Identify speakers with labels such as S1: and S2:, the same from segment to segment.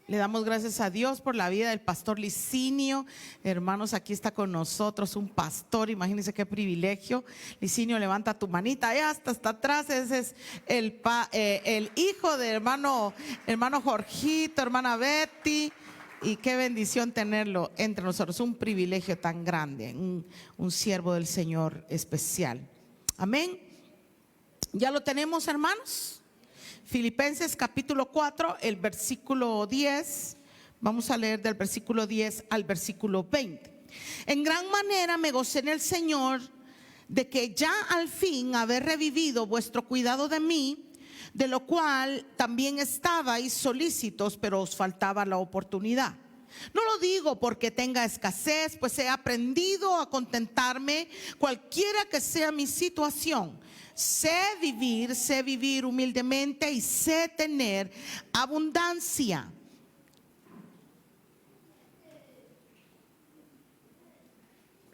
S1: Le damos gracias a Dios por la vida del pastor Licinio. Hermanos, aquí está con nosotros un pastor, imagínense qué privilegio. Licinio, levanta tu manita, allá hasta atrás. Ese es el hijo de hermano Jorgito, hermana Betty. Y qué bendición tenerlo entre nosotros, un privilegio tan grande, un siervo del Señor especial. Amén. ¿Ya lo tenemos, hermanos? Filipenses capítulo 4, el versículo 10. Vamos a leer del versículo 10 al versículo 20. En gran manera me gocé en el Señor de que ya al fin haber revivido vuestro cuidado de mí, de lo cual también estabais solícitos, pero os faltaba la oportunidad. No lo digo porque tenga escasez, pues he aprendido a contentarme cualquiera que sea mi situación. Sé vivir humildemente y sé tener abundancia.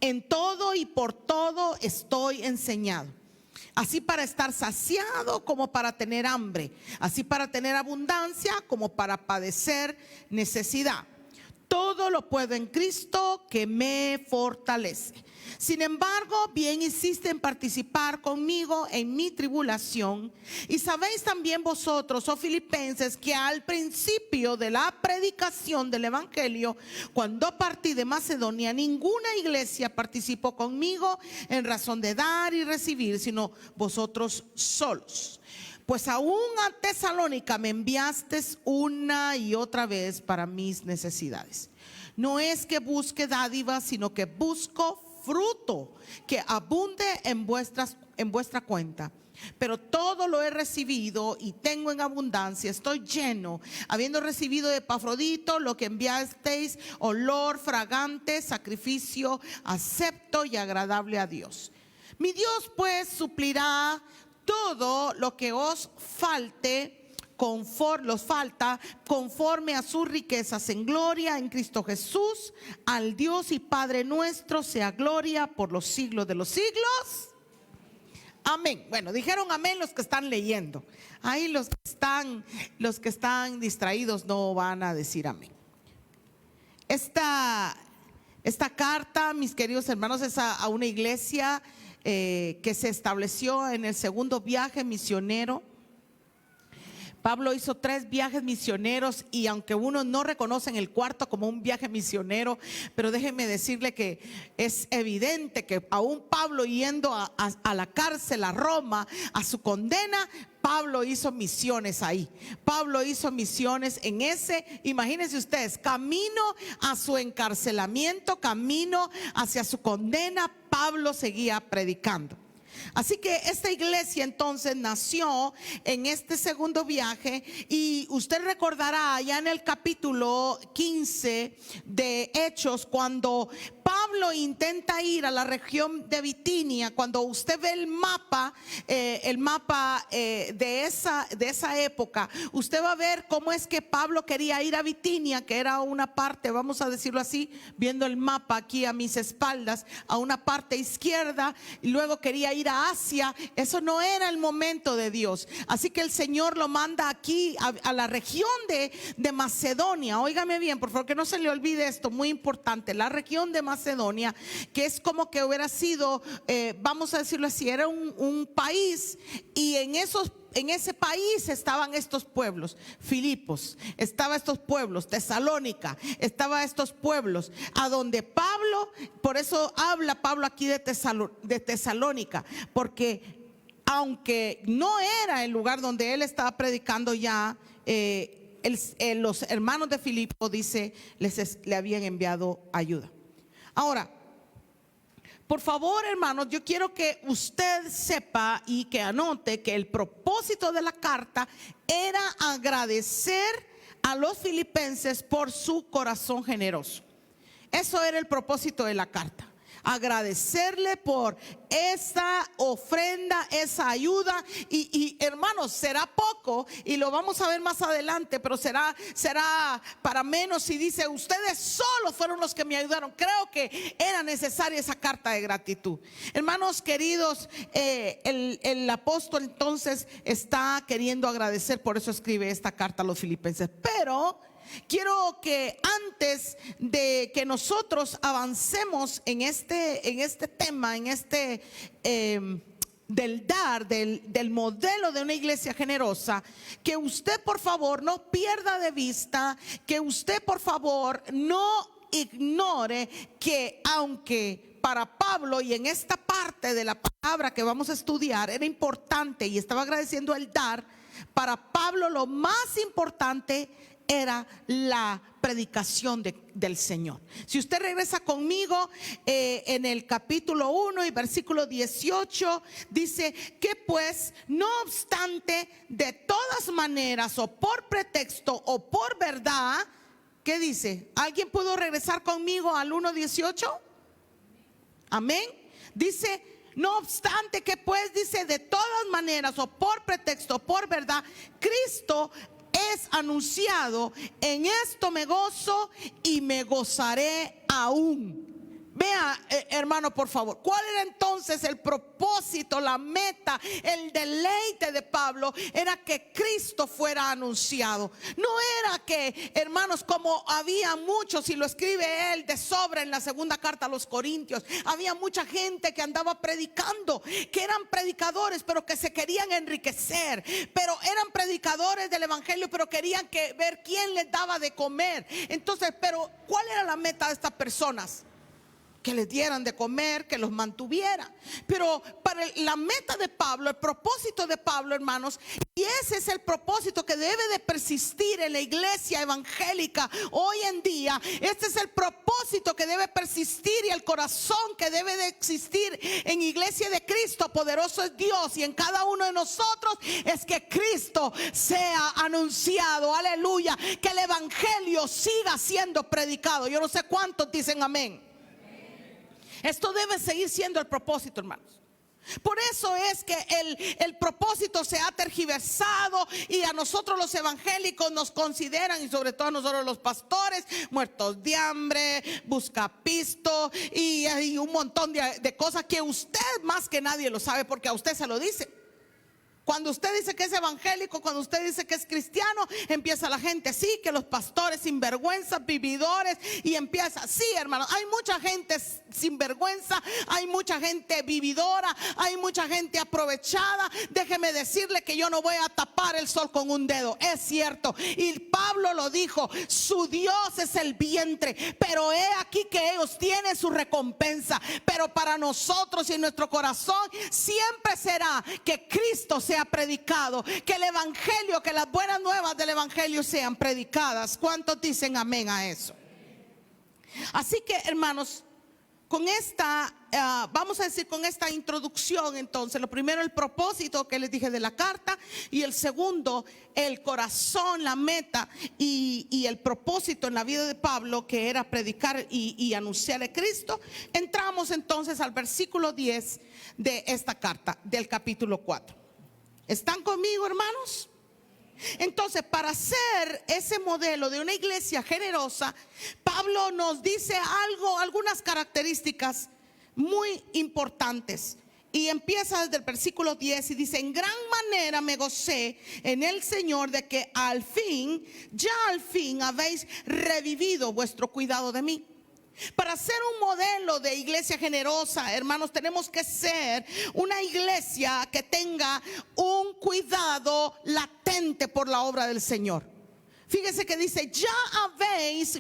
S1: En todo y por todo estoy enseñado, así para estar saciado como para tener hambre, así para tener abundancia como para padecer necesidad. Todo lo puedo en Cristo que me fortalece. Sin embargo, bien hiciste en participar conmigo en mi tribulación. Y sabéis también vosotros, oh filipenses, que al principio de la predicación del evangelio, cuando partí de Macedonia, ninguna iglesia participó conmigo en razón de dar y recibir, sino vosotros solos. Pues aún a Tesalónica me enviaste una y otra vez para mis necesidades. No es que busque dádivas, sino que busco fruto que abunde en vuestra cuenta. Pero todo lo he recibido y tengo en abundancia, estoy lleno, habiendo recibido de Epafrodito lo que enviasteis, olor fragante, sacrificio acepto y agradable a Dios. Mi Dios pues suplirá todo lo que os falte, conforme a sus riquezas en gloria en Cristo Jesús. Al Dios y Padre nuestro sea gloria por los siglos de los siglos. Amén. Bueno, dijeron amén los que están leyendo. Ahí los que están distraídos no van a decir amén. Esta carta, mis queridos hermanos, es a una iglesia que se estableció en el segundo viaje misionero. Pablo hizo 3 viajes misioneros y aunque unos no reconocen el cuarto como un viaje misionero, pero déjenme decirle que es evidente que aún Pablo yendo a la cárcel, a Roma, a su condena, Pablo hizo misiones ahí. Pablo hizo misiones en imagínense ustedes, camino a su encarcelamiento, camino hacia su condena, Pablo seguía predicando. Así que esta iglesia entonces nació en este segundo viaje y usted recordará allá en el capítulo 15 de Hechos, cuando Pablo intenta ir a la región de Bitinia. Cuando usted ve el mapa de esa época, usted va a ver cómo es que Pablo quería ir a Bitinia, que era una parte, vamos a decirlo así, viendo el mapa aquí a mis espaldas, a una parte izquierda, y luego quería ir a Asia. Eso no era el momento de Dios. Así que el Señor lo manda aquí a la región de Macedonia. Óigame bien, por favor, que no se le olvide esto, muy importante. La región de Macedonia, que es como que hubiera sido, vamos a decirlo así, era un país, y en ese país estaban estos pueblos. Filipos, estaba estos pueblos, Tesalónica, estaba estos pueblos a donde Pablo, por eso habla Pablo aquí de Tesalónica, porque aunque no era el lugar donde él estaba predicando ya, los hermanos de Filipo, dice, le habían enviado ayuda. Ahora, por favor, hermanos, yo quiero que usted sepa y que anote que el propósito de la carta era agradecer a los filipenses por su corazón generoso. Eso era el propósito de la carta. Agradecerle por esa ofrenda, esa ayuda, y hermanos, será poco y lo vamos a ver más adelante, pero será para menos si dice ustedes solo fueron los que me ayudaron. Creo que era necesaria esa carta de gratitud. Hermanos queridos, el apóstol entonces está queriendo agradecer, por eso escribe esta carta a los filipenses. Pero quiero que antes de que nosotros avancemos en este tema, en del dar, del modelo de una iglesia generosa, que usted por favor no pierda de vista, que usted por favor no ignore que aunque para Pablo y en esta parte de la palabra que vamos a estudiar era importante y estaba agradeciendo el dar, para Pablo lo más importante era la predicación del Señor. Si usted regresa conmigo en el capítulo 1 y versículo 18, dice que pues no obstante, de todas maneras o por pretexto o por verdad, ¿qué dice? ¿Alguien pudo regresar conmigo al 1:18? Amén. Dice, no obstante que pues, dice, de todas maneras o por pretexto o por verdad, Cristo es anunciado, en esto me gozo y me gozaré aún. Vea, hermano, por favor, ¿cuál era entonces el propósito, la meta, el deleite de Pablo? Era que Cristo fuera anunciado. No era que, hermanos, como había muchos, y lo escribe él de sobra en la segunda carta a los Corintios, había mucha gente que andaba predicando, que eran predicadores, pero que se querían enriquecer, pero eran predicadores del evangelio, pero querían ver quién les daba de comer. Entonces, pero ¿cuál era la meta de estas personas? Que les dieran de comer, que los mantuviera. Pero para la meta de Pablo, el propósito de Pablo, hermanos, y ese es el propósito que debe de persistir en la iglesia evangélica hoy en día. Este es el propósito que debe persistir y el corazón que debe de existir en iglesia de Cristo. Poderoso es Dios y en cada uno de nosotros es que Cristo sea anunciado. Aleluya. Que el evangelio siga siendo predicado. Yo no sé cuántos dicen amén. Esto debe seguir siendo el propósito, hermanos. Por eso es que el propósito se ha tergiversado y a nosotros los evangélicos nos consideran, y sobre todo a nosotros los pastores, muertos de hambre, buscapisto y un montón de cosas que usted más que nadie lo sabe porque a usted se lo dice. Cuando usted dice que es evangélico, cuando usted dice que es cristiano, empieza la gente, sí, que los pastores sinvergüenzas, vividores, y empieza, sí, hermanos, hay mucha gente sinvergüenza, hay mucha gente vividora, hay mucha gente aprovechada. Déjeme decirle que yo no voy a tapar el sol con un dedo, es cierto, y Pablo lo dijo, su Dios es el vientre, pero he aquí que ellos tienen su recompensa. Pero para nosotros y en nuestro corazón siempre será que Cristo sea predicado, que el evangelio, que las buenas nuevas del evangelio sean predicadas. ¿Cuántos dicen amén a eso? Así que, hermanos, con esta, vamos a decir, con esta introducción, entonces, lo primero, el propósito que les dije de la carta, y el segundo, el corazón, la meta y el propósito en la vida de Pablo, que era predicar y anunciar a Cristo. Entramos entonces al versículo 10 de esta carta, del capítulo 4. ¿Están conmigo, hermanos? Entonces, para ser ese modelo de una iglesia generosa, Pablo nos dice algunas características muy importantes. Y empieza desde el versículo 10 y dice: en gran manera me gocé en el Señor de que al fin habéis revivido vuestro cuidado de mí. Para ser un modelo de iglesia generosa, hermanos, tenemos que ser una iglesia que tenga un cuidado latente por la obra del Señor. Fíjese que dice: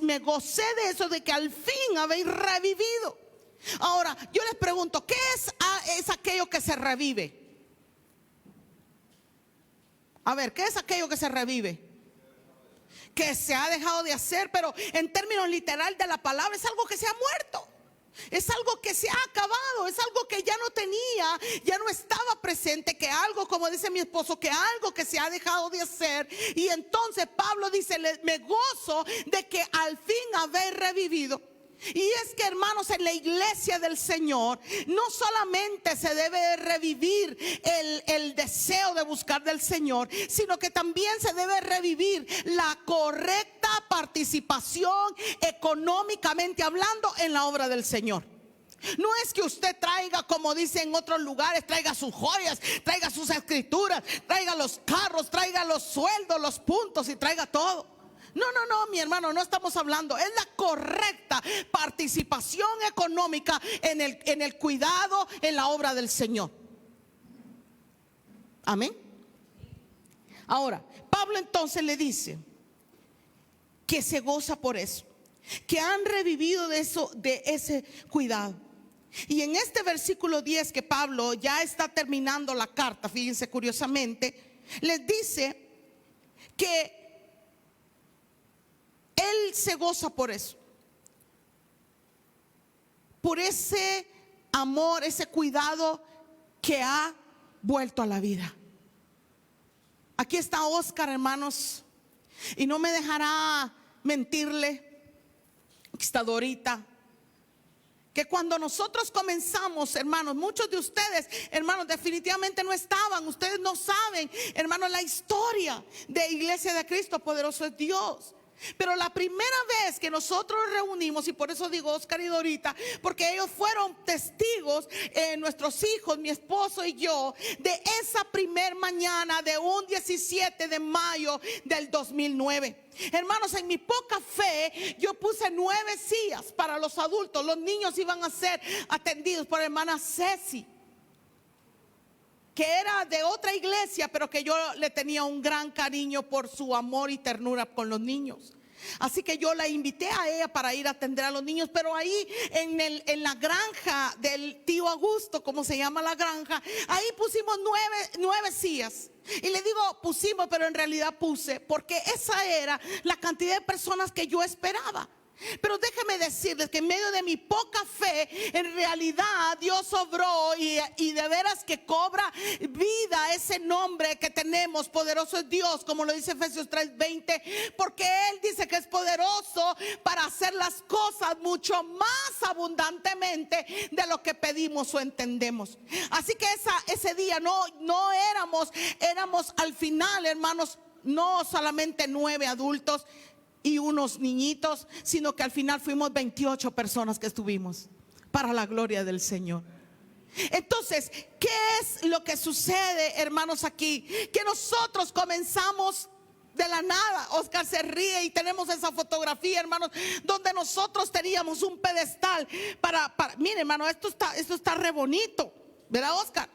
S1: me gocé de eso, de que al fin habéis revivido. Ahora, yo les pregunto, ¿qué es aquello que se revive? A ver, ¿qué es aquello que se revive? Que se ha dejado de hacer, pero en términos literal de la palabra es algo que se ha muerto, es algo que se ha acabado, es algo que ya no tenía, ya no estaba presente, que algo, como dice mi esposo, que algo que se ha dejado de hacer. Y entonces Pablo dice: me gozo de que al fin habéis revivido. Y es que, hermanos, en la iglesia del Señor no solamente se debe revivir el deseo de buscar del Señor, sino que también se debe revivir la correcta participación económicamente hablando en la obra del Señor. No es que usted traiga, como dice en otros lugares, traiga sus joyas, traiga sus escrituras, traiga los carros, traiga los sueldos, los puntos y traiga todo. No, mi hermano, no estamos hablando. Es la correcta participación económica en el cuidado, en la obra del Señor. Amén. Ahora, Pablo entonces le dice que se goza por eso, que han revivido de eso, de ese cuidado. Y en este versículo 10 que Pablo ya está terminando la carta, fíjense curiosamente, les dice que él se goza por eso, por ese amor, ese cuidado que ha vuelto a la vida. Aquí está Oscar, hermanos, y no me dejará mentirle. Aquí está Dorita. Que cuando nosotros comenzamos, hermanos, muchos de ustedes, hermanos, definitivamente no estaban. Ustedes no saben, hermanos, la historia de Iglesia de Cristo Poderoso es Dios. Pero la primera vez que nosotros reunimos, y por eso digo Oscar y Dorita, porque ellos fueron testigos, nuestros hijos, mi esposo y yo, de esa primer mañana de un 17 de mayo del 2009. Hermanos, en mi poca fe yo puse 9 sillas para los adultos. Los niños iban a ser atendidos por hermana Ceci, que era de otra iglesia, pero que yo le tenía un gran cariño por su amor y ternura con los niños. Así que yo la invité a ella para ir a atender a los niños. Pero ahí en la granja del tío Augusto, como se llama la granja, ahí pusimos 9 sillas. Y le digo pusimos, pero en realidad puse, porque esa era la cantidad de personas que yo esperaba. Pero déjenme decirles que en medio de mi poca fe, en realidad Dios obró y de veras que cobra vida ese nombre que tenemos. Poderoso es Dios, como lo dice Efesios 3:20, porque Él dice que es poderoso para hacer las cosas mucho más abundantemente de lo que pedimos o entendemos. Así que ese día no éramos al final, hermanos, no solamente 9 adultos y unos niñitos, sino que al final fuimos 28 personas que estuvimos, para la gloria del Señor. Entonces, ¿qué es lo que sucede, hermanos, aquí? Que nosotros comenzamos de la nada. Oscar se ríe y tenemos esa fotografía, hermanos, donde nosotros teníamos un pedestal para miren, hermano, esto está re bonito, ¿verdad, Oscar?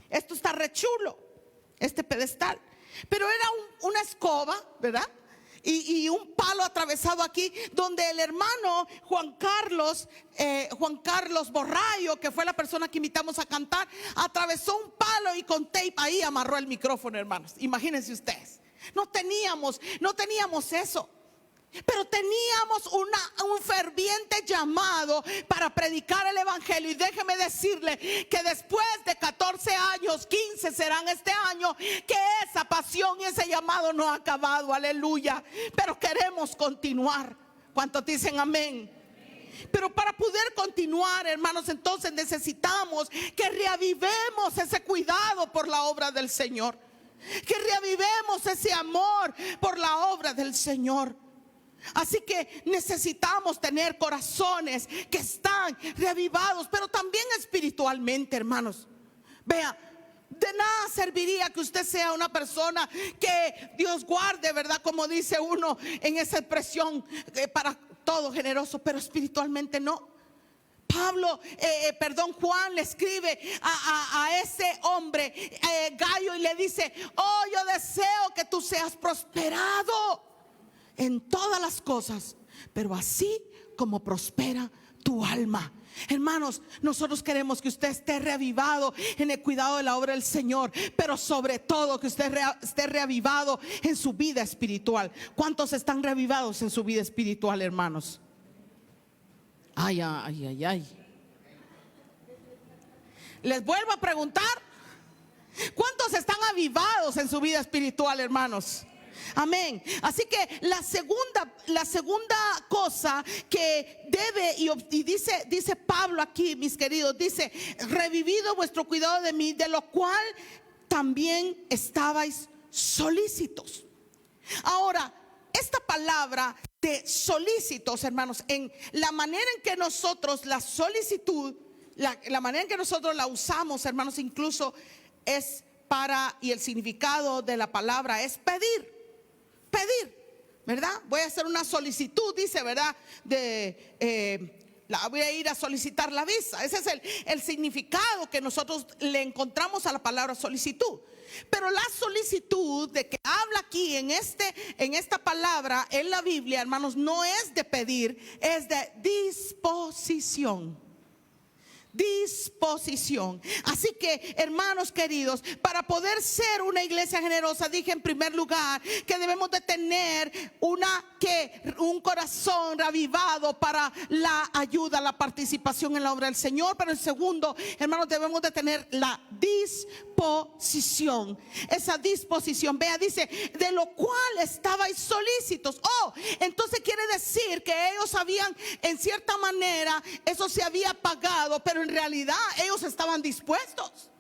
S1: Esto está re chulo, este pedestal. Pero era una escoba, ¿verdad? Y un palo atravesado aquí, donde el hermano Juan Carlos Borrayo, que fue la persona que invitamos a cantar, atravesó un palo y con tape ahí amarró el micrófono, hermanos. Imagínense ustedes. No teníamos eso. Pero teníamos un ferviente llamado para predicar el evangelio. Y déjeme decirle que después de 14 años, 15 serán este año, que esa pasión y ese llamado no ha acabado, aleluya. Pero queremos continuar. ¿Cuántos dicen amén? Pero para poder continuar, hermanos, entonces necesitamos que reavivemos ese cuidado por la obra del Señor, que reavivemos ese amor por la obra del Señor. Así que necesitamos tener corazones que están reavivados, pero también espiritualmente, hermanos. Vea, de nada serviría que usted sea una persona que Dios guarde, ¿verdad? Como dice uno en esa expresión, para todo generoso, pero espiritualmente no. Juan le escribe a ese hombre, Gallo, y le dice: oh, yo deseo que tú seas prosperado en todas las cosas, pero así como prospera tu alma. Hermanos, nosotros queremos que usted esté reavivado en el cuidado de la obra del Señor, pero sobre todo que usted esté reavivado en su vida espiritual. ¿Cuántos están reavivados en su vida espiritual, hermanos? Ay. Les vuelvo a preguntar: ¿cuántos están avivados en su vida espiritual, hermanos? Amén. Así que la segunda cosa que debe, y dice Pablo aquí, mis queridos, dice: revivido vuestro cuidado de mí, de lo cual también estabais solícitos. Ahora, esta palabra de solícitos, hermanos, en la manera en que nosotros la solicitud, la manera en que nosotros la usamos, hermanos, incluso es y el significado de la palabra es pedir, ¿verdad? Voy a hacer una solicitud, dice, ¿verdad? Voy a ir a solicitar la visa. Ese es el significado que nosotros le encontramos a la palabra solicitud. Pero la solicitud de que habla aquí en esta palabra en la Biblia, hermanos, no es de pedir, es de disposición. Disposición. Así que, hermanos queridos, para poder ser una iglesia generosa, dije en primer lugar que debemos de tener un corazón avivado para la ayuda, la participación en la obra del Señor. Pero en segundo, hermanos, debemos de tener la disposición. Esa disposición, vea, dice, de lo cual estabais solícitos. Entonces quiere decir que ellos habían, en cierta manera, eso se había pagado, pero en realidad ellos estaban dispuestos.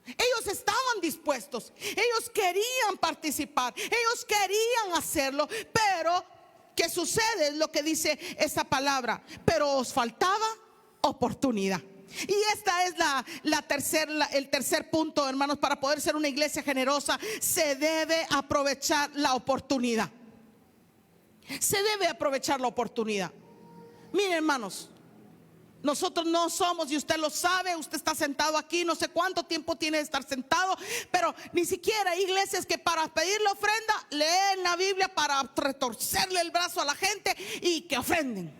S1: Ellos estaban dispuestos. Ellos querían participar. Ellos querían hacerlo. Pero ¿qué sucede? Es lo que dice esa palabra. Pero os faltaba oportunidad. Y esta es el tercer punto, hermanos. Para poder ser una iglesia generosa, se debe aprovechar la oportunidad. Se debe aprovechar la oportunidad. Miren, hermanos, nosotros no somos, y usted lo sabe, usted está sentado aquí, no sé cuánto tiempo tiene de estar sentado, pero ni siquiera hay iglesias que para pedir la ofrenda leen la Biblia para retorcerle el brazo a la gente y que ofrenden.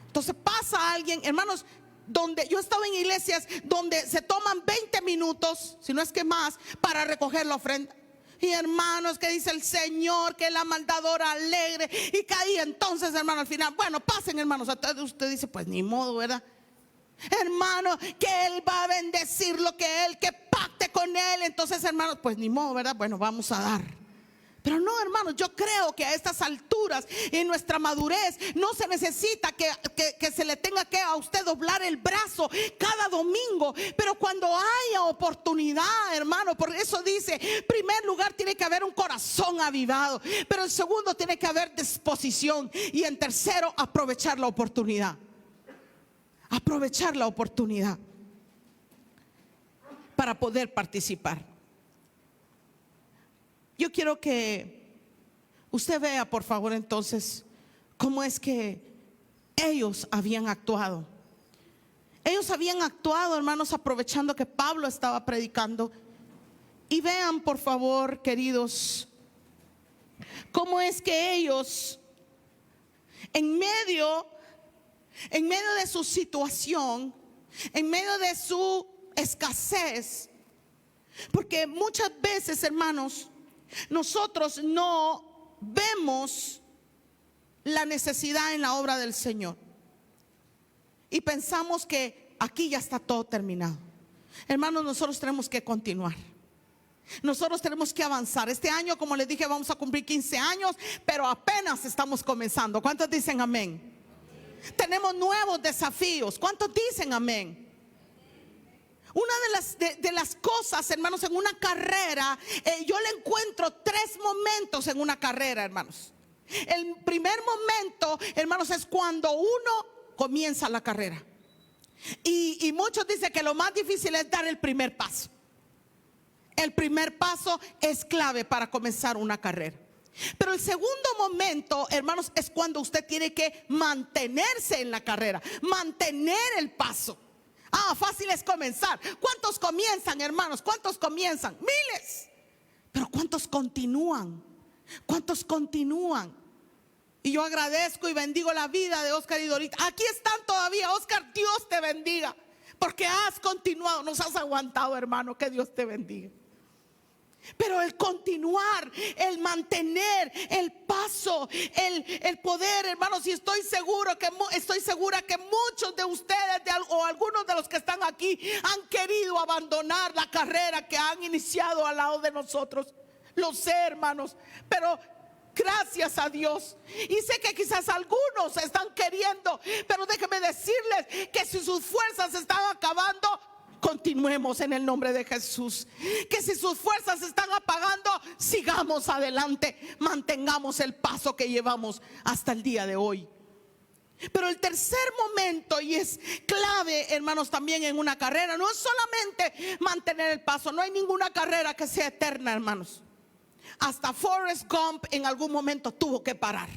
S1: Entonces pasa alguien, hermanos, donde yo estaba en iglesias donde se toman 20 minutos, si no es que más, para recoger la ofrenda. Y hermanos, que dice el Señor que la maldadora alegre, y caí entonces, hermano, al final, bueno, pasen, hermanos. Usted dice, pues ni modo, ¿verdad? Hermano, que Él va a bendecir lo que Él, que pacte con Él. Entonces, hermanos, pues ni modo, ¿verdad? Bueno, vamos a dar. Pero no, hermanos, yo creo que a estas alturas, en nuestra madurez, no se necesita que se le tenga que a usted doblar el brazo cada domingo. Pero cuando haya oportunidad, hermano, por eso dice, en primer lugar tiene que haber un corazón avivado, pero en segundo tiene que haber disposición, y en tercero aprovechar la oportunidad. Aprovechar la oportunidad para poder participar. Yo quiero que usted vea, por favor, entonces, cómo es que ellos habían actuado. Ellos habían actuado, hermanos, aprovechando que Pablo estaba predicando. Y vean, por favor, queridos, cómo es que ellos, en medio de su situación, en medio de su escasez, porque muchas veces, hermanos, nosotros no vemos la necesidad en la obra del Señor y pensamos que aquí ya está todo terminado. Hermanos, nosotros tenemos que continuar. Nosotros tenemos que avanzar. Este año, como les dije, vamos a cumplir 15 años, pero apenas estamos comenzando. ¿Cuántos dicen amén? Tenemos nuevos desafíos. ¿Cuántos dicen amén? Una de las cosas, hermanos, en una carrera, yo le encuentro 3 momentos en una carrera, hermanos. El primer momento, hermanos, es cuando uno comienza la carrera. Y muchos dicen que lo más difícil es dar el primer paso. El primer paso es clave para comenzar una carrera. Pero el segundo momento, hermanos, es cuando usted tiene que mantenerse en la carrera, mantener el paso. Fácil es comenzar. ¿Cuántos comienzan, hermanos? ¿Cuántos comienzan? Miles. Pero ¿cuántos continúan? ¿Cuántos continúan? Y yo agradezco y bendigo la vida de Oscar y Dorita. Aquí están todavía. Oscar, Dios te bendiga, porque has continuado, nos has aguantado, hermano. Que Dios te bendiga. Pero el continuar, el mantener el paso, el poder, hermanos, y estoy segura que muchos de ustedes o algunos de los que están aquí han querido abandonar la carrera que han iniciado al lado de nosotros. Lo sé, hermanos, pero gracias a Dios. Y sé que quizás algunos están queriendo, pero déjenme decirles que si sus fuerzas están acabando, continuemos en el nombre de Jesús. Que si sus fuerzas se están apagando, sigamos adelante, mantengamos el paso que llevamos hasta el día de hoy. Pero el tercer momento, y es clave, hermanos, también en una carrera, no es solamente mantener el paso. No hay ninguna carrera que sea eterna, hermanos. hasta Forrest Gump en algún momento tuvo que parar.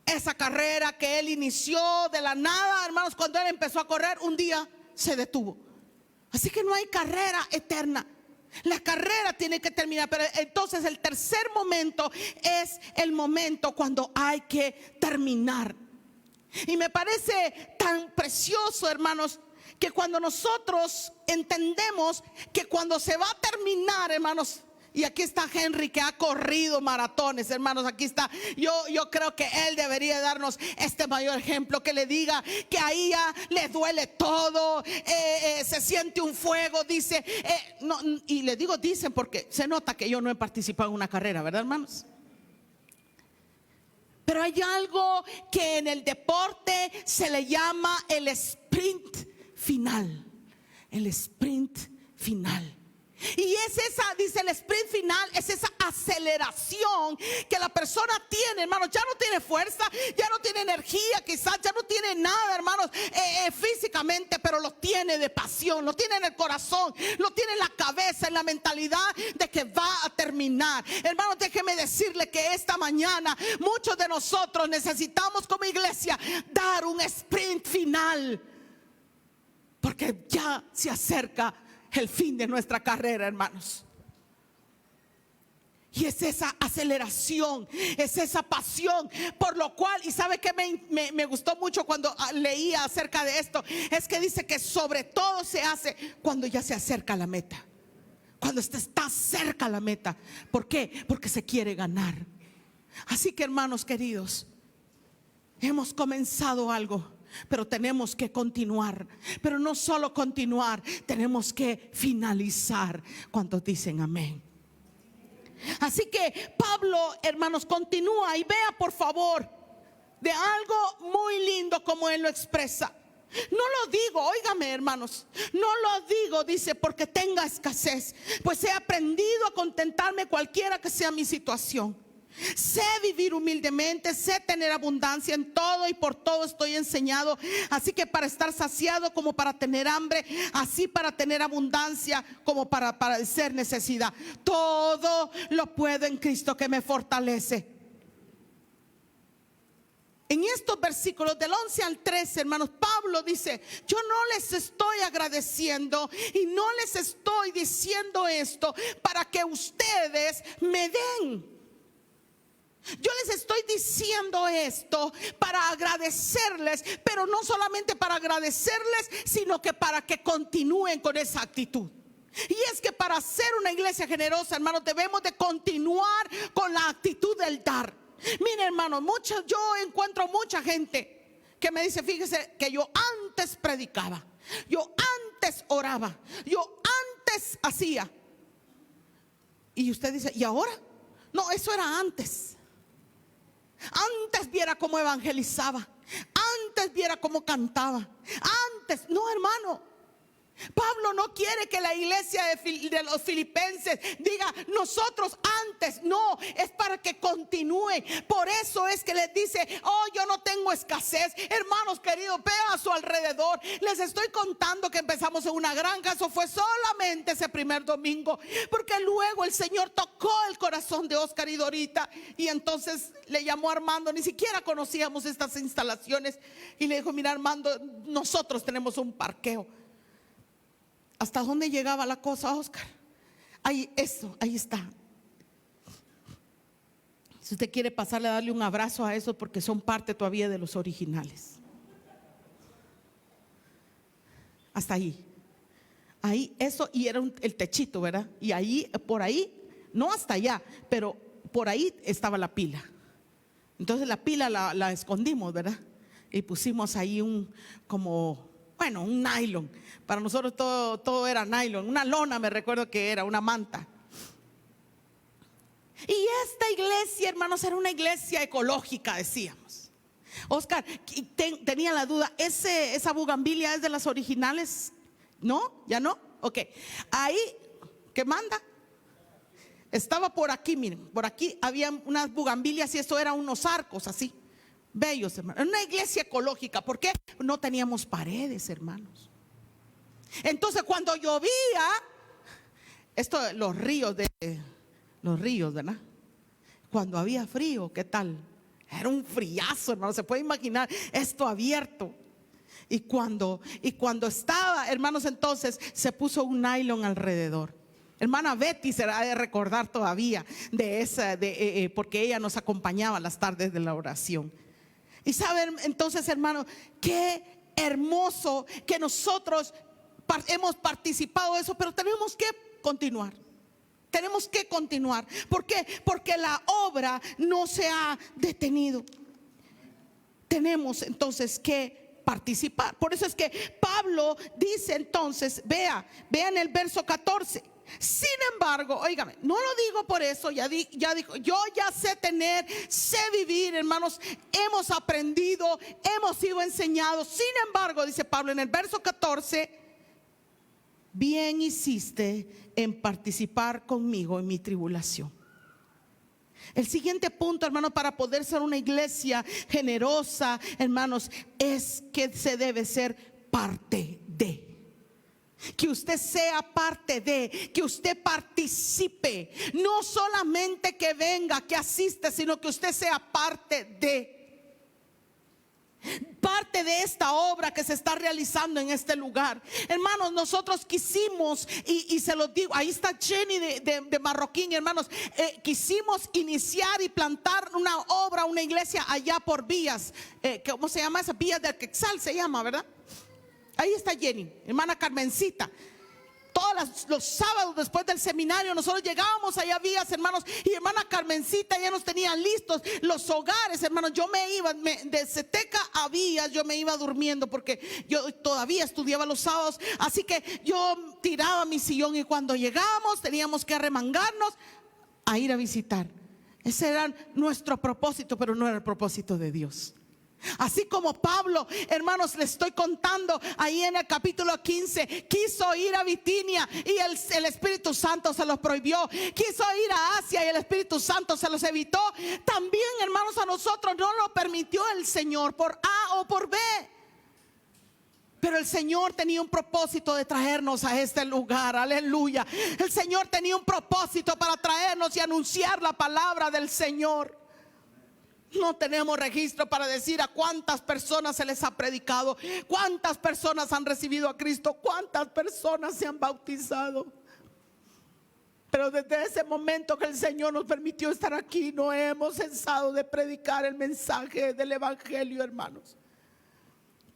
S1: Esa carrera que él inició de la nada, hermanos, cuando él empezó a correr, un día se detuvo. Así que no hay carrera eterna. La carrera tiene que terminar. Pero entonces el tercer momento es el momento cuando hay que terminar. Y me parece tan precioso, hermanos, que cuando nosotros entendemos que cuando se va a terminar, hermanos, y aquí está Henry, que ha corrido maratones, hermanos, aquí está. Yo creo que él debería darnos este mayor ejemplo, que le diga que ahí ya le duele todo, se siente un fuego, dice, no, y le digo dicen porque se nota que yo no he participado en una carrera, ¿verdad, hermanos? Pero hay algo que en el deporte se le llama el sprint final. El sprint final. Y es esa, dice el sprint final, es esa aceleración que la persona tiene, hermanos. Ya no tiene fuerza, ya no tiene energía, quizás ya no tiene nada, hermanos, físicamente, pero lo tiene de pasión, lo tiene en el corazón, lo tiene en la cabeza, en la mentalidad de que va a terminar. Hermanos, déjeme decirle que esta mañana muchos de nosotros necesitamos como iglesia dar un sprint final, porque ya se acerca el fin de nuestra carrera, hermanos. Y es esa aceleración, es esa pasión, por lo cual, y sabe que me gustó mucho cuando leía acerca de esto, es que dice que sobre todo se hace cuando ya se acerca a la meta, cuando está cerca a la meta. ¿Por qué? Porque se quiere ganar. Así que, hermanos queridos, hemos comenzado algo, pero tenemos que continuar. Pero no solo continuar, tenemos que finalizar. ¿Cuántos dicen amén? Así que Pablo, hermanos, continúa y vea por favor de algo muy lindo como él lo expresa. No lo digo, óigame, hermanos, no lo digo, dice, porque tenga escasez, pues he aprendido a contentarme cualquiera que sea mi situación. Sé vivir humildemente, sé tener abundancia en todo y por todo estoy enseñado. Así que para estar saciado como para tener hambre, así para tener abundancia como para padecer necesidad. Todo lo puedo en Cristo que me fortalece. En estos versículos del 11 al 13, hermanos, Pablo dice: yo no les estoy agradeciendo y no les estoy diciendo esto para que ustedes me den. Yo les estoy diciendo esto para agradecerles, pero no solamente para agradecerles, sino que para que continúen con esa actitud. Y es que para ser una iglesia generosa, hermanos, debemos de continuar con la actitud del dar. Mire, hermano, yo encuentro mucha gente que me dice: fíjese que yo antes predicaba, yo antes oraba, yo antes hacía. Y usted dice: ¿y ahora? No, eso era antes. Antes viera cómo evangelizaba, antes viera cómo cantaba, antes. No, hermano, Pablo no quiere que la iglesia de los filipenses diga nosotros antes. No, es para que continúen. Por eso es que les dice: oh, yo no tengo escasez. Hermanos queridos, vean a su alrededor. Les estoy contando que empezamos en una granja. Eso fue solamente ese primer domingo, porque luego el Señor tocó el corazón de Oscar y Dorita, y entonces le llamó a Armando. Ni siquiera conocíamos estas instalaciones, y le dijo: mira, Armando, nosotros tenemos un parqueo. ¿Hasta dónde llegaba la cosa, Oscar? Ahí está. Si usted quiere pasarle a darle un abrazo a eso, porque son parte todavía de los originales. Hasta ahí. Ahí, eso, y era el techito, ¿verdad? Y ahí, por ahí, no hasta allá, pero por ahí estaba la pila. Entonces la pila la escondimos, ¿verdad? Y pusimos ahí un nylon. Para nosotros todo era nylon. Una lona, me recuerdo que era una manta. Y esta iglesia, hermanos, era una iglesia ecológica, decíamos. Oscar tenía la duda: ¿esa bugambilia es de las originales? ¿No? ¿Ya no? Ok. Ahí, ¿qué manda? Estaba por aquí, miren, por aquí había unas bugambilias y eso eran unos arcos así, bellos, hermanos. Una iglesia ecológica. ¿Por qué? No teníamos paredes, hermanos. Entonces cuando llovía, los ríos los ríos, ¿verdad? Cuando había frío, ¿qué tal? Era un friazo, hermano, se puede imaginar esto abierto. Y cuando estaba, hermanos, entonces se puso un nylon alrededor. Hermana Betty se ha de recordar todavía de esa, porque ella nos acompañaba las tardes de la oración. Y saben, entonces, hermano, qué hermoso que nosotros hemos participado de eso, pero tenemos que continuar. Tenemos que continuar. ¿Por qué? Porque la obra no se ha detenido. Tenemos entonces que participar. Por eso es que Pablo dice entonces, vean el verso 14. Sin embargo, óigame, no lo digo por eso, ya dijo, yo ya sé tener, sé vivir, hermanos, hemos aprendido, hemos sido enseñados. Sin embargo, dice Pablo en el verso 14, bien hiciste en participar conmigo en mi tribulación. El siguiente punto, hermanos, para poder ser una iglesia generosa, hermanos, es que se debe ser parte de. Que usted sea parte de, que usted participe, no solamente que venga, que asista, sino que usted sea parte de esta obra que se está realizando en este lugar. Hermanos, nosotros quisimos, y se los digo, ahí está Jenny de Marroquín, hermanos, quisimos iniciar y plantar una obra, una iglesia allá por Vías, ¿cómo se llama esa? Vías del Quetzal se llama, ¿verdad? Ahí está Jenny, hermana Carmencita. Todos los sábados después del seminario nosotros llegábamos allá a Vías, hermanos, y hermana Carmencita ya nos tenían listos los hogares, hermanos. Yo me iba de Ceteca a Vías, yo me iba durmiendo porque yo todavía estudiaba los sábados. Así que yo tiraba mi sillón y cuando llegábamos teníamos que arremangarnos a ir a visitar. Ese era nuestro propósito, pero no era el propósito de Dios. Así como Pablo, hermanos, le estoy contando ahí en el capítulo 15, quiso ir a Bitinia y el Espíritu Santo se los prohibió. Quiso ir a Asia y el Espíritu Santo se los evitó. También, hermanos, a nosotros no lo permitió el Señor por A o por B. Pero el Señor tenía un propósito de traernos a este lugar, aleluya. El Señor tenía un propósito para traernos y anunciar la palabra del Señor. No tenemos registro para decir a cuántas personas se les ha predicado, cuántas personas han recibido a Cristo, cuántas personas se han bautizado. Pero desde ese momento que el Señor nos permitió estar aquí, no hemos cesado de predicar el mensaje del Evangelio, hermanos.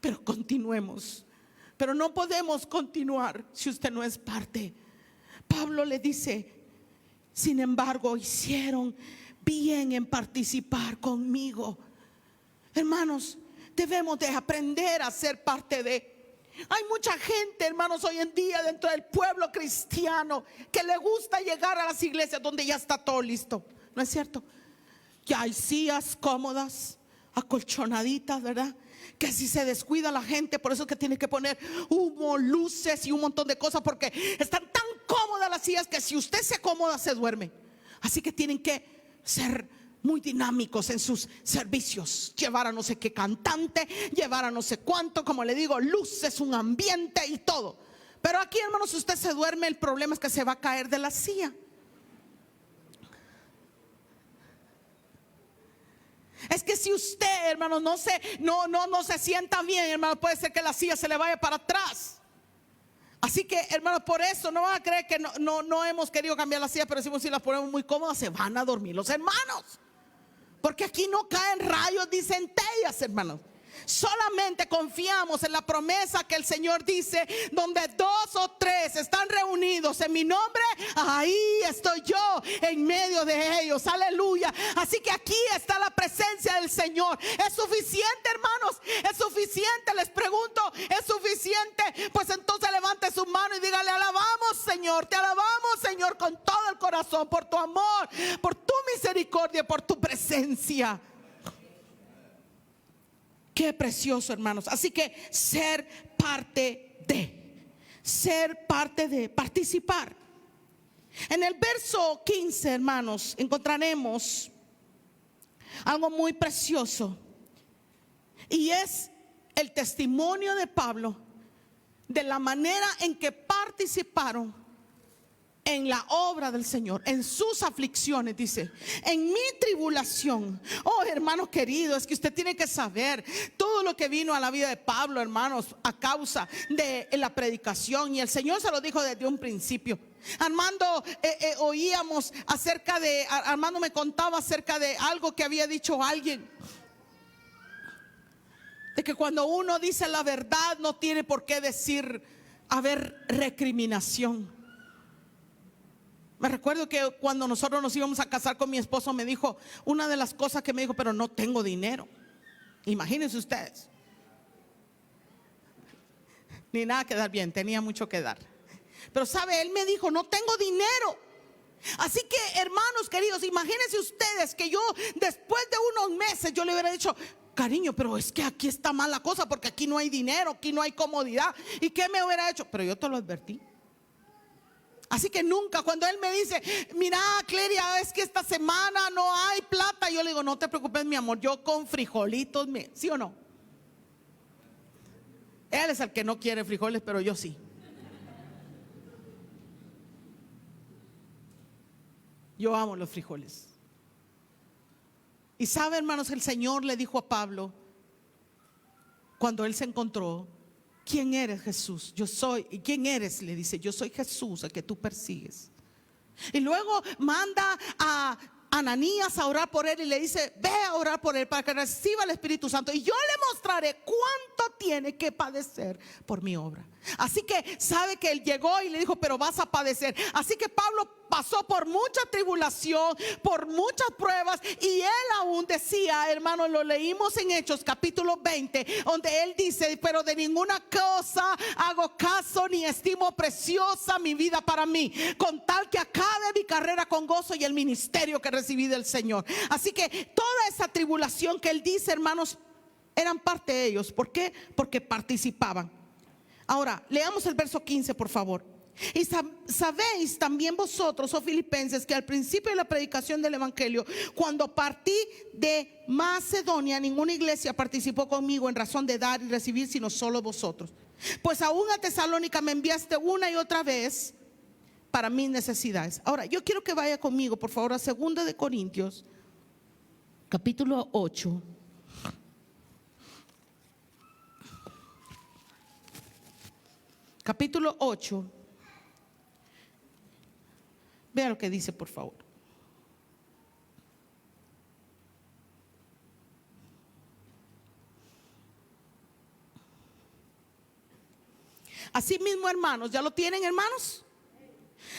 S1: Pero continuemos. Pero no podemos continuar si usted no es parte. Pablo le dice, sin embargo, hicieron bien en participar conmigo. Hermanos, debemos de aprender a ser parte de. Hay mucha gente, hermanos, hoy en día dentro del pueblo cristiano que le gusta llegar a las iglesias donde ya está todo listo. ¿No es cierto? Ya hay sillas cómodas, acolchonaditas, ¿verdad? Que si se descuida la gente, por eso es que tiene que poner humo, luces y un montón de cosas, porque están tan cómodas las sillas que si usted se acomoda se duerme. Así que tienen que ser muy dinámicos en sus servicios, llevar a no sé qué cantante, llevar a no sé cuánto, como le digo, luces, un ambiente y todo. Pero aquí, hermanos, si usted se duerme, el problema es que se va a caer de la silla. Es que si usted, hermano, no se sienta bien, hermano, puede ser que la silla se le vaya para atrás. Así que, hermanos, por eso no van a creer que no hemos querido cambiar las sillas, pero decimos si las ponemos muy cómodas se van a dormir los hermanos. Porque aquí no caen rayos ni centellas, hermanos. Solamente confiamos en la promesa que el Señor dice: donde 2 o 3 están reunidos en mi nombre, ahí estoy yo en medio de ellos, aleluya. Así que aquí está la presencia del Señor. ¿Es suficiente, hermanos? ¿Es suficiente? Les pregunto, ¿es suficiente? Pues entonces levante su mano y dígale: alabamos, Señor, te alabamos, Señor, con todo el corazón, por tu amor, por tu misericordia, por tu presencia. Qué precioso, hermanos. Así que ser parte de, participar. En el verso 15, hermanos, encontraremos algo muy precioso, y es el testimonio de Pablo de la manera en que participaron en la obra del Señor, en sus aflicciones, dice, en mi tribulación. Oh, hermanos queridos, es que usted tiene que saber todo lo que vino a la vida de Pablo, hermanos, a causa de la predicación. Y el Señor se lo dijo desde un principio. Armando, oíamos acerca de, Armando me contaba acerca de algo que había dicho alguien, de que cuando uno dice la verdad no tiene por qué decir, haber recriminación. Me recuerdo que cuando nosotros nos íbamos a casar con mi esposo, me dijo, una de las cosas que me dijo, pero no tengo dinero. Imagínense ustedes. Ni nada que dar bien, tenía mucho que dar. Pero sabe, él me dijo, no tengo dinero. Así que, hermanos queridos, imagínense ustedes que yo después de unos meses yo le hubiera dicho, cariño, pero es que aquí está mal la cosa, porque aquí no hay dinero, aquí no hay comodidad. ¿Y qué me hubiera hecho? Pero yo te lo advertí. Así que nunca, cuando él me dice, mira, Cleria, es que esta semana no hay plata, yo le digo, no te preocupes, mi amor, yo con frijolitos, ¿sí o no? Él es el que no quiere frijoles, pero yo sí. Yo amo los frijoles. Y sabe, hermanos, el Señor le dijo a Pablo, cuando él se encontró, ¿quién eres, Jesús? Yo soy. ¿Y quién eres? Le dice, yo soy Jesús, el que tú persigues. Y luego manda a Ananías a orar por él y le dice, ve a orar por él para que reciba el Espíritu Santo y yo le mostraré cuánto tiene que padecer por mi obra. Así que sabe que él llegó y le dijo, pero vas a padecer. Así que Pablo pasó por mucha tribulación, por muchas pruebas, y él aún decía, hermano, lo leímos en Hechos capítulo 20, donde él dice, pero de ninguna cosa hago caso ni estimo preciosa mi vida para mí, con tal que acabe mi carrera con gozo y el ministerio que recibí del Señor. Así que toda esa tribulación que él dice, hermanos, eran parte de ellos. ¿Por qué? Porque participaban. Ahora, leamos el verso 15, por favor. Y sabéis también vosotros, oh filipenses, que al principio de la predicación del evangelio, cuando partí de Macedonia, ninguna iglesia participó conmigo en razón de dar y recibir, sino solo vosotros. Pues aún a Tesalónica me enviaste una y otra vez para mis necesidades. Ahora, yo quiero que vaya conmigo, por favor, a 2 de Corintios, capítulo 8. Capítulo 8. Vea lo que dice, por favor. Así mismo, hermanos, ¿ya lo tienen, hermanos?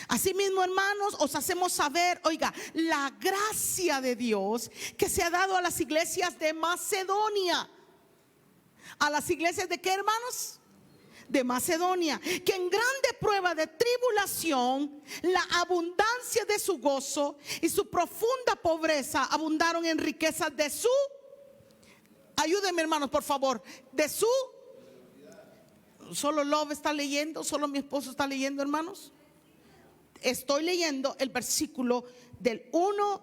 S1: Así mismo, hermanos, os hacemos saber, oiga, la gracia de Dios que se ha dado a las iglesias de Macedonia. ¿A las iglesias de qué, hermanos? De Macedonia, que en grande prueba de tribulación, la abundancia de su gozo y su profunda pobreza abundaron en riquezas de su, ayúdenme, hermanos, por favor, de su, solo Love está leyendo, solo mi esposo está leyendo, hermanos. Estoy leyendo el versículo del 1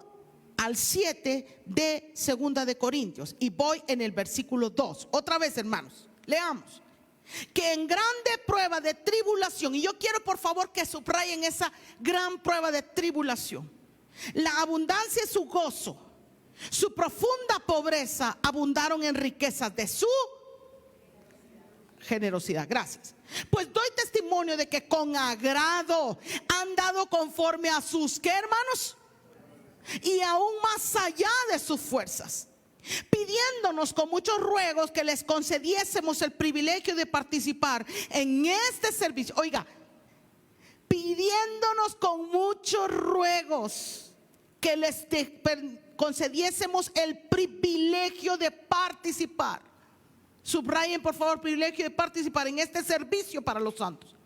S1: al 7 de 2 de Corintios y voy en el versículo 2. Otra vez, hermanos, leamos. Que en grande prueba de tribulación, y yo quiero por favor que subrayen esa gran prueba de tribulación, la abundancia de su gozo, su profunda pobreza abundaron en riquezas de su generosidad. Gracias. Pues doy testimonio de que con agrado han dado conforme a sus, ¿qué, hermanos? Y aún más allá de sus fuerzas, pidiéndonos con muchos ruegos que les concediésemos el privilegio de participar en este servicio. Oiga, pidiéndonos con muchos ruegos que les concediésemos el privilegio de participar. Subrayen, por favor, privilegio de participar en este servicio para los santos.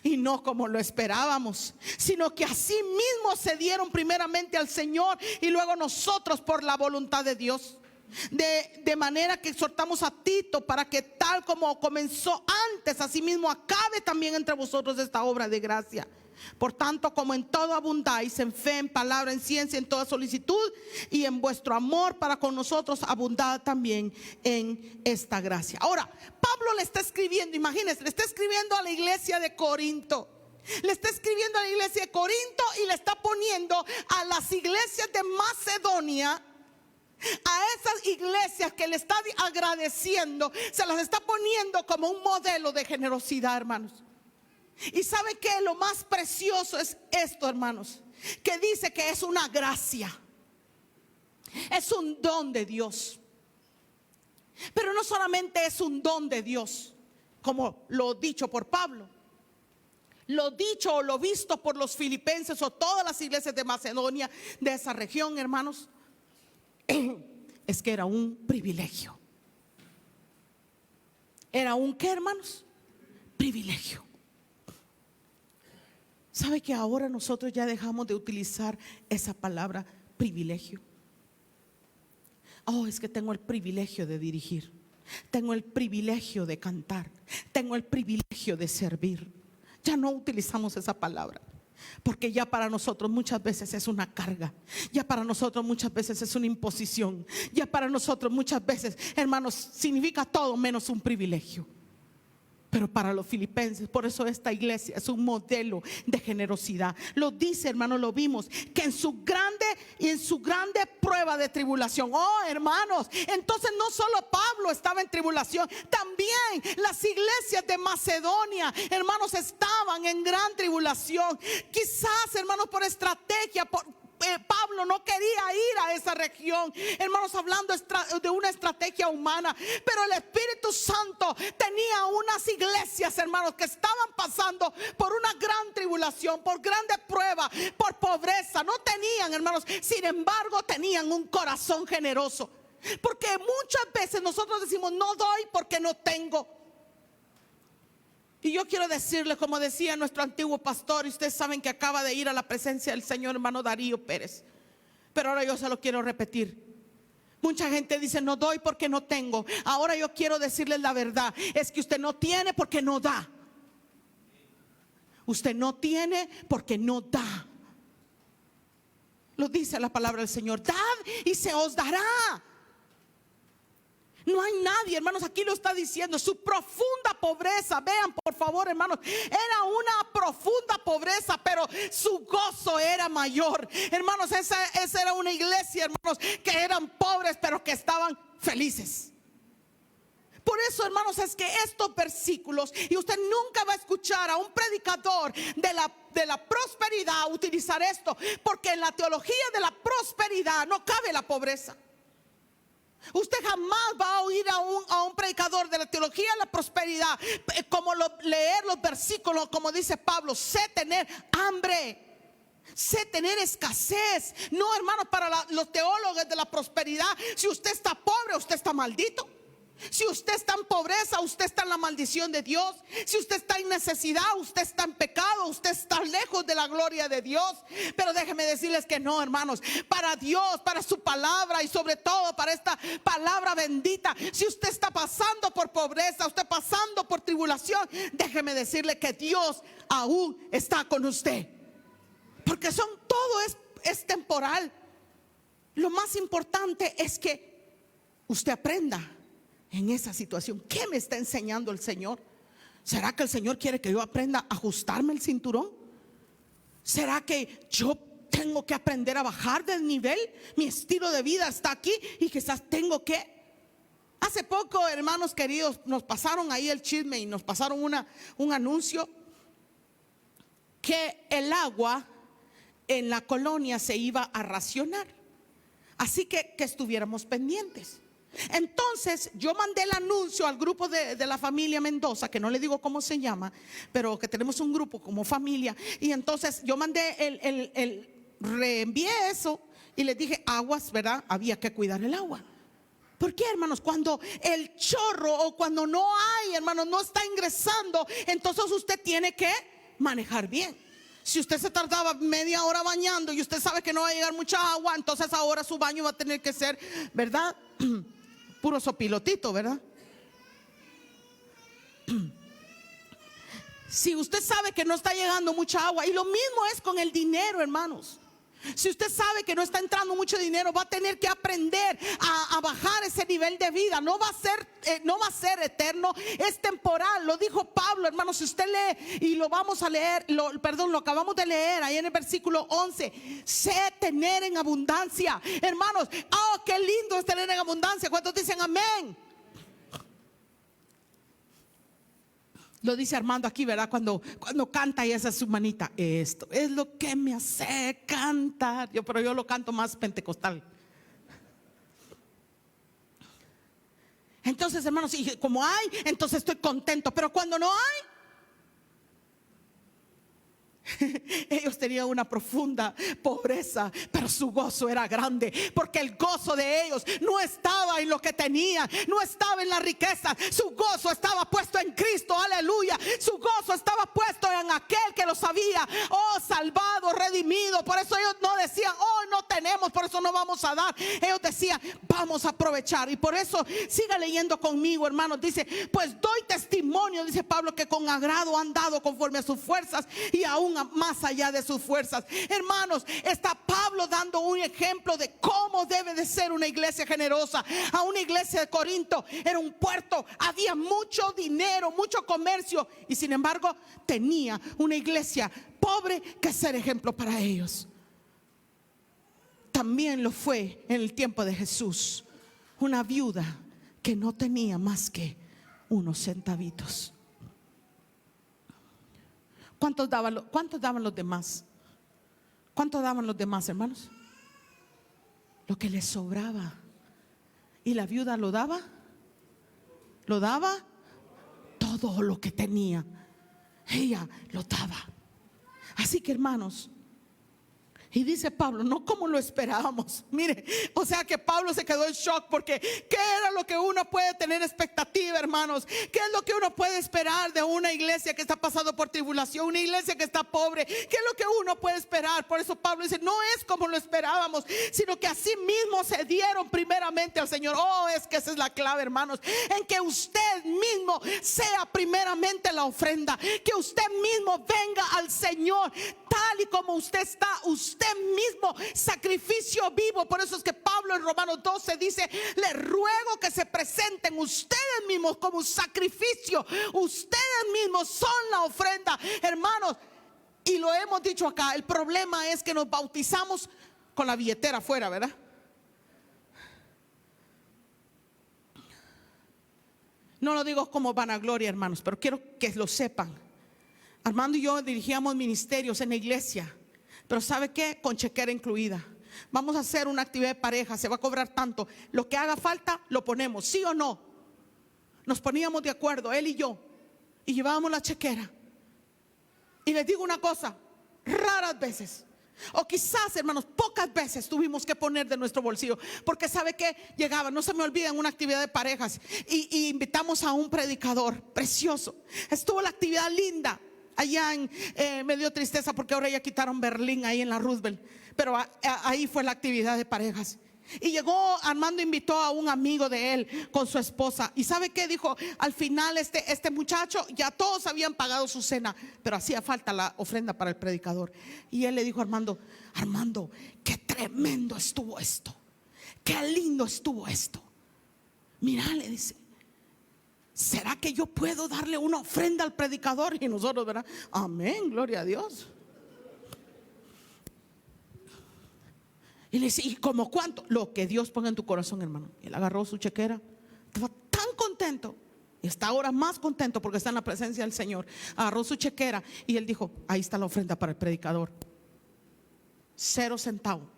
S1: Y no como lo esperábamos, sino que así mismo se dieron primeramente al Señor y luego nosotros por la voluntad de Dios. De manera que exhortamos a Tito para que tal como comenzó antes, así mismo acabe también entre vosotros esta obra de gracia. Por tanto, como en todo abundáis, en fe, en palabra, en ciencia, en toda solicitud, y en vuestro amor para con nosotros, abundad también en esta gracia. Ahora, Pablo le está escribiendo, imagínense, le está escribiendo a la iglesia de Corinto. Le está escribiendo a la iglesia de Corinto y le está poniendo a las iglesias de Macedonia, a esas iglesias que le está agradeciendo, se las está poniendo como un modelo de generosidad, hermanos. Y ¿sabe qué? Lo más precioso es esto, hermanos, que dice que es una gracia, es un don de Dios. Pero no solamente es un don de Dios, como lo dicho por Pablo, lo dicho o lo visto por los filipenses o todas las iglesias de Macedonia, de esa región, hermanos, es que era un privilegio. ¿Era un qué, hermanos? Privilegio. ¿Sabe que ahora nosotros ya dejamos de utilizar esa palabra privilegio? Oh, es que tengo el privilegio de dirigir, tengo el privilegio de cantar, tengo el privilegio de servir. Ya no utilizamos esa palabra, porque ya para nosotros muchas veces es una carga, ya para nosotros muchas veces es una imposición, ya para nosotros muchas veces, hermanos, significa todo menos un privilegio. Pero para los filipenses, por eso esta iglesia es un modelo de generosidad. Lo dice, hermano, lo vimos, que en su grande prueba de tribulación. Oh, hermanos, entonces no solo Pablo estaba en tribulación, también las iglesias de Macedonia, hermanos, estaban en gran tribulación. Quizás, hermanos, por estrategia, Pablo no quería ir a esa región, hermanos, hablando de una estrategia humana, pero el Espíritu Santo tenía unas iglesias, hermanos, que estaban pasando por una gran tribulación, por grande prueba, por pobreza. No tenían, hermanos, sin embargo tenían un corazón generoso, porque muchas veces nosotros decimos no doy porque no tengo. Y yo quiero decirle, como decía nuestro antiguo pastor, y ustedes saben que acaba de ir a la presencia del Señor, hermano Darío Pérez, pero ahora yo se lo quiero repetir. Mucha gente dice no doy porque no tengo. Ahora yo quiero decirles la verdad, es que usted no tiene porque no da. Usted no tiene porque no da. Lo dice la palabra del Señor: dad y se os dará. No hay nadie, hermanos, aquí lo está diciendo, su profunda pobreza. Vean por favor, hermanos, era una profunda pobreza, pero su gozo era mayor. Hermanos, esa era una iglesia, hermanos, que eran pobres pero que estaban felices. Por eso, hermanos, es que estos versículos, y usted nunca va a escuchar a un predicador de la prosperidad utilizar esto, porque en la teología de la prosperidad no cabe la pobreza. Usted jamás va a oír a un predicador de la teología de la prosperidad como leer los versículos, como dice Pablo: sé tener hambre, sé tener escasez. No, hermanos, para los teólogos de la prosperidad, si usted está pobre, usted está maldito. Si usted está en pobreza, usted está en la maldición de Dios. Si usted está en necesidad, usted está en pecado, usted está lejos de la gloria de Dios. Pero déjenme decirles que no, hermanos, para Dios, para su palabra y sobre todo para esta palabra bendita, si usted está pasando por pobreza, usted pasando por tribulación, déjeme decirle que Dios aún está con usted, porque todo es temporal. Lo más importante es que usted aprenda en esa situación. ¿Qué me está enseñando el Señor? ¿Será que el Señor quiere que yo aprenda a ajustarme el cinturón? ¿Será que yo tengo que aprender a bajar del nivel? Mi estilo de vida está aquí y quizás tengo que... Hace poco, hermanos queridos, nos pasaron ahí el chisme y nos pasaron un anuncio que el agua en la colonia se iba a racionar. Así que estuviéramos pendientes. Entonces yo mandé el anuncio al grupo de la familia Mendoza, que no le digo cómo se llama, pero que tenemos un grupo como familia. Y entonces yo mandé reenvié eso y les dije: aguas, ¿verdad? Había que cuidar el agua. ¿Por qué, hermanos? Cuando el chorro o cuando no hay, hermanos, no está ingresando, entonces usted tiene que manejar bien. Si usted se tardaba media hora bañando y usted sabe que no va a llegar mucha agua, entonces ahora su baño va a tener que ser, ¿verdad? Puro sopilotito, ¿verdad? Si usted sabe que no está llegando mucha agua, y lo mismo es con el dinero, hermanos. Si usted sabe que no está entrando mucho dinero, va a tener que aprender a bajar ese nivel de vida. No va a ser eterno, es temporal. Lo dijo Pablo, hermanos. Si usted lee, y lo vamos a leer, lo acabamos de leer ahí en el versículo 11. Sé tener en abundancia, hermanos. Oh, qué lindo es tener en abundancia. ¿Cuántos dicen amén? Lo dice Armando aquí, ¿verdad? Cuando canta y esa su manita. Esto es lo que me hace cantar. Pero yo lo canto más pentecostal. Entonces, hermanos, y como hay, entonces estoy contento. Pero cuando no hay, ellos tenían una profunda pobreza, pero su gozo era grande, porque el gozo de ellos no estaba en lo que tenían, no estaba en la riqueza. Su gozo estaba puesto en Cristo, aleluya. Su gozo estaba puesto en aquel que los había, salvado, redimido. Por eso ellos no decían, no tenemos, por eso no vamos a dar. Ellos decían, vamos a aprovechar. Y por eso siga leyendo conmigo, hermanos. Dice, pues doy testimonio, dice Pablo, que con agrado han dado conforme a sus fuerzas y aún más allá de sus fuerzas. Hermanos, está Pablo dando un ejemplo de cómo debe de ser una iglesia generosa. A una iglesia de Corinto era un puerto, había mucho dinero, mucho comercio, y sin embargo tenía una iglesia pobre que ser ejemplo para ellos. También lo fue en el tiempo de Jesús, una viuda que no tenía más que unos centavitos. ¿Cuántos daban los demás? ¿Cuánto daban los demás, hermanos? Lo que les sobraba. ¿Y la viuda lo daba? Lo daba todo lo que tenía. Ella lo daba. Así que, hermanos, y dice Pablo, no como lo esperábamos. Mire, o sea que Pablo se quedó en shock, porque ¿qué era lo que uno puede tener expectativa, hermanos? ¿Qué es lo que uno puede esperar de una iglesia que está pasando por tribulación, una iglesia que está pobre? ¿Qué es lo que uno puede esperar? Por eso Pablo dice, no es como lo esperábamos, sino que así mismo se dieron primeramente al Señor. Es que esa es la clave, hermanos, en que usted mismo sea primeramente la ofrenda, que usted mismo venga al Señor tal y como usted está, usted mismo, sacrificio vivo. Por eso es que Pablo en Romanos 12 dice, les ruego que se presenten ustedes mismos como un sacrificio. Ustedes mismos son la ofrenda, hermanos. Y lo hemos dicho acá, el problema es que nos bautizamos con la billetera afuera, ¿verdad? No lo digo como vanagloria, hermanos, pero quiero que lo sepan. Armando y yo dirigíamos ministerios en la iglesia, pero ¿sabe qué? Con chequera incluida. Vamos a hacer una actividad de pareja, se va a cobrar tanto. Lo que haga falta lo ponemos, ¿sí o no? Nos poníamos de acuerdo, él y yo, y llevábamos la chequera. Y les digo una cosa, raras veces, o quizás, hermanos, pocas veces tuvimos que poner de nuestro bolsillo, porque ¿sabe qué? Llegaba, no se me olvida, en una actividad de parejas, y invitamos a un predicador precioso. Estuvo la actividad linda. Allá me dio tristeza porque ahora ya quitaron Berlín ahí en la Roosevelt, pero ahí fue la actividad de parejas. Y llegó, Armando invitó a un amigo de él con su esposa. ¿Y sabe qué dijo? Al final este muchacho, ya todos habían pagado su cena, pero hacía falta la ofrenda para el predicador. Y él le dijo a Armando, qué tremendo estuvo esto, qué lindo estuvo esto. Mira, le dice, ¿será que yo puedo darle una ofrenda al predicador? Y nosotros, ¿verdad? Amén, gloria a Dios. Y le dice, ¿y como cuánto? Lo que Dios ponga en tu corazón, hermano. Él agarró su chequera, estaba tan contento, y está ahora más contento porque está en la presencia del Señor. Agarró su chequera y él dijo, ahí está la ofrenda para el predicador. 0 centavos.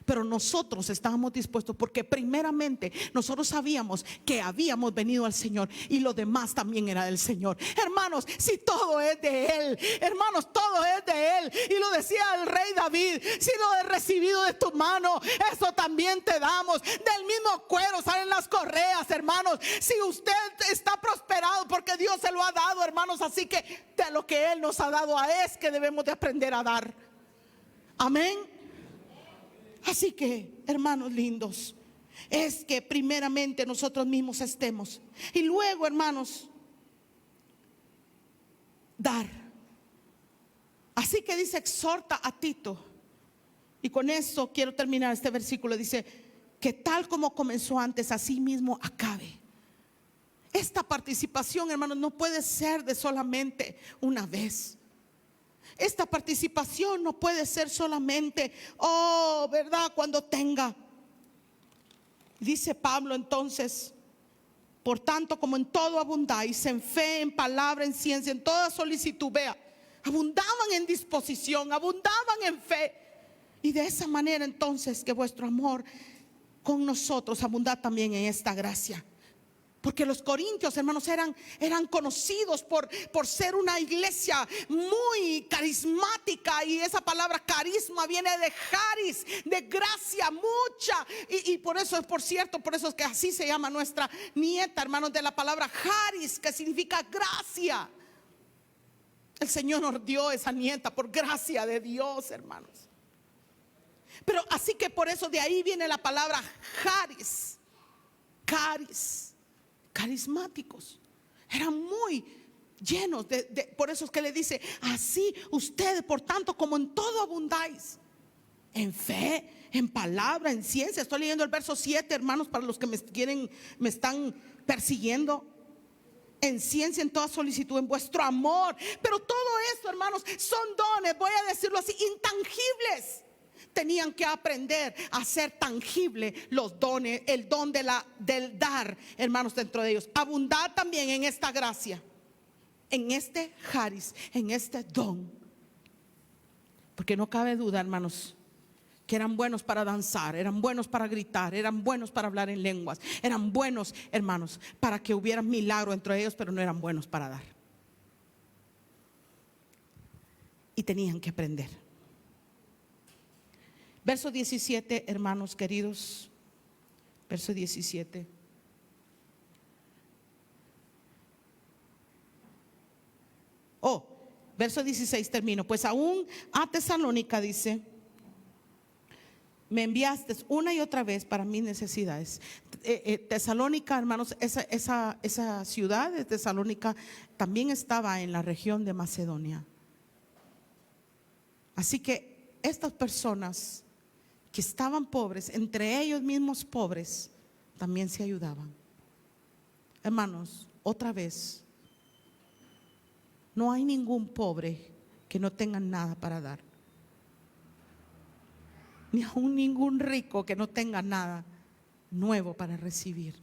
S1: Pero nosotros estábamos dispuestos, porque primeramente nosotros sabíamos que habíamos venido al Señor, y lo demás también era del Señor. Hermanos, si todo es de Él, hermanos, todo es de Él. Y lo decía el rey David, si lo he recibido de tu mano, eso también te damos. Del mismo cuero salen las correas, hermanos. Si usted está prosperado, porque Dios se lo ha dado, hermanos. Así que de lo que Él nos ha dado es que debemos de aprender a dar. Amén. Así que, hermanos lindos, es que primeramente nosotros mismos estemos, y luego, hermanos, dar. Así que dice, exhorta a Tito Y con esto quiero terminar este versículo. Dice que tal como comenzó antes, así mismo acabe. Esta participación, hermanos, no puede ser de solamente una vez. Esta participación no puede ser solamente, ¿verdad? Cuando tenga. Dice Pablo entonces: por tanto, como en todo abundáis, en fe, en palabra, en ciencia, en toda solicitud. Vea, abundaban en disposición, abundaban en fe. Y de esa manera entonces que vuestro amor con nosotros abunda también en esta gracia. Porque los corintios, hermanos, eran conocidos por ser una iglesia muy carismática. Y esa palabra carisma viene de charis, de gracia, mucha. Y por eso es, por cierto, por eso es que así se llama nuestra nieta, hermanos, de la palabra charis, que significa gracia. El Señor nos dio esa nieta por gracia de Dios, hermanos. Pero así que por eso de ahí viene la palabra charis, carismáticos. Eran muy llenos por eso es que le dice: así ustedes, por tanto, como en todo abundáis, en fe, en palabra, en ciencia. Estoy leyendo el verso 7, hermanos, para los que me están persiguiendo. En ciencia, en toda solicitud, en vuestro amor. Pero todo esto, hermanos, son dones, voy a decirlo así, intangibles. Tenían que aprender a hacer tangible los dones, el don del dar, hermanos, dentro de ellos. Abundar también en esta gracia, en este charis, en este don. Porque no cabe duda, hermanos, que eran buenos para danzar, eran buenos para gritar, eran buenos para hablar en lenguas, eran buenos, hermanos, para que hubiera milagro entre ellos, pero no eran buenos para dar. Y tenían que aprender. Verso 17, hermanos queridos. Verso 17. Verso 16 termino. Pues aún a Tesalónica dice: me enviaste una y otra vez para mis necesidades. Tesalónica, hermanos, esa ciudad de Tesalónica también estaba en la región de Macedonia. Así que estas personas que estaban pobres, entre ellos mismos pobres, también se ayudaban. Hermanos, otra vez, no hay ningún pobre que no tenga nada para dar, ni aún ningún rico que no tenga nada nuevo para recibir.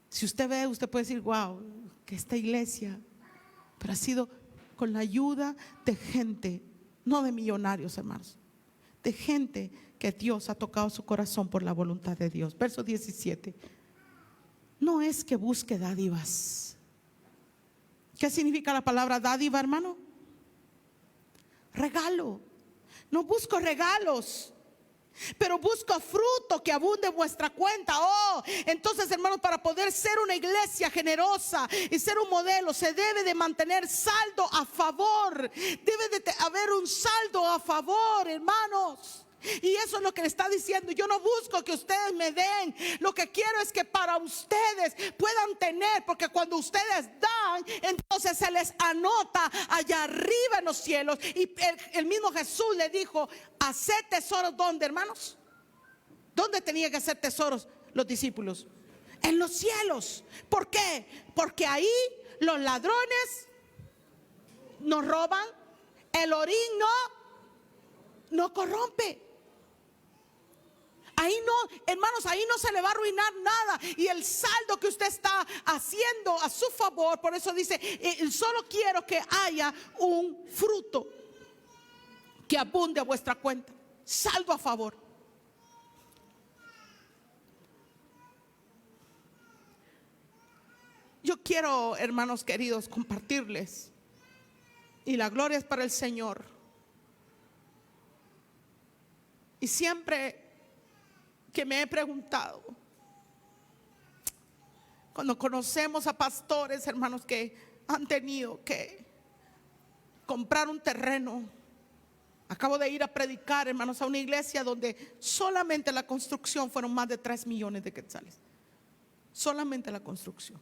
S1: Si usted ve, usted puede decir: wow, que esta iglesia, pero ha sido con la ayuda de gente, no de millonarios, hermanos, de gente que Dios ha tocado su corazón por la voluntad de Dios. Verso 17. No es que busque dádivas. ¿Qué significa la palabra dádiva, hermano? Regalo. No busco regalos, pero busco fruto que abunde en vuestra cuenta. Entonces, hermanos, para poder ser una iglesia generosa y ser un modelo, se debe de mantener saldo a favor. Debe de haber un saldo a favor, hermanos. Y eso es lo que le está diciendo. Yo no busco que ustedes me den. Lo que quiero es que para ustedes puedan tener. Porque cuando ustedes dan, entonces se les anota allá arriba en los cielos. Y el mismo Jesús le dijo: hacer tesoros. ¿Dónde, hermanos? ¿Dónde tenían que hacer tesoros los discípulos? En los cielos. ¿Por qué? Porque ahí los ladrones no roban, el orín no corrompe. Ahí no, hermanos, ahí no se le va a arruinar nada. Y el saldo que usted está haciendo a su favor, por eso dice: solo quiero que haya un fruto que abunde a vuestra cuenta. Saldo a favor. Yo quiero, hermanos queridos, compartirles, y la gloria es para el Señor. Y siempre que me he preguntado, cuando conocemos a pastores, hermanos, que han tenido que comprar un terreno. Acabo de ir a predicar, hermanos, a una iglesia donde solamente la construcción fueron más de 3 millones de quetzales. Solamente la construcción.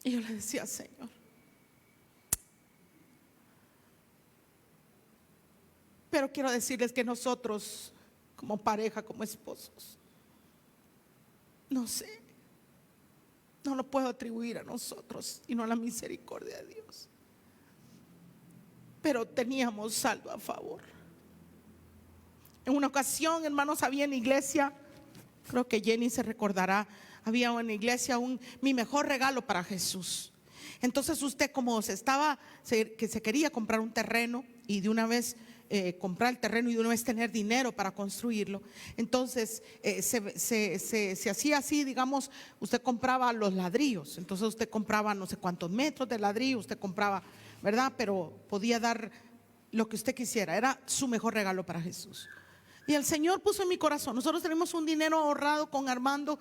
S1: Y yo le decía: Señor, Pero quiero decirles que nosotros, como pareja, como esposos, no sé, no lo puedo atribuir a nosotros y no a la misericordia de Dios, pero teníamos saldo a favor. En una ocasión, hermanos, había en la iglesia, creo que Jenny se recordará, había en la iglesia mi mejor regalo para Jesús. Entonces usted, como que se quería comprar un terreno y de una vez comprar el terreno y de una vez tener dinero para construirlo, entonces se hacía así, digamos, usted compraba los ladrillos, entonces usted compraba no sé cuántos metros de ladrillo, usted compraba, ¿verdad? Pero podía dar lo que usted quisiera, era su mejor regalo para Jesús. Y el Señor puso en mi corazón, nosotros tenemos un dinero ahorrado con Armando,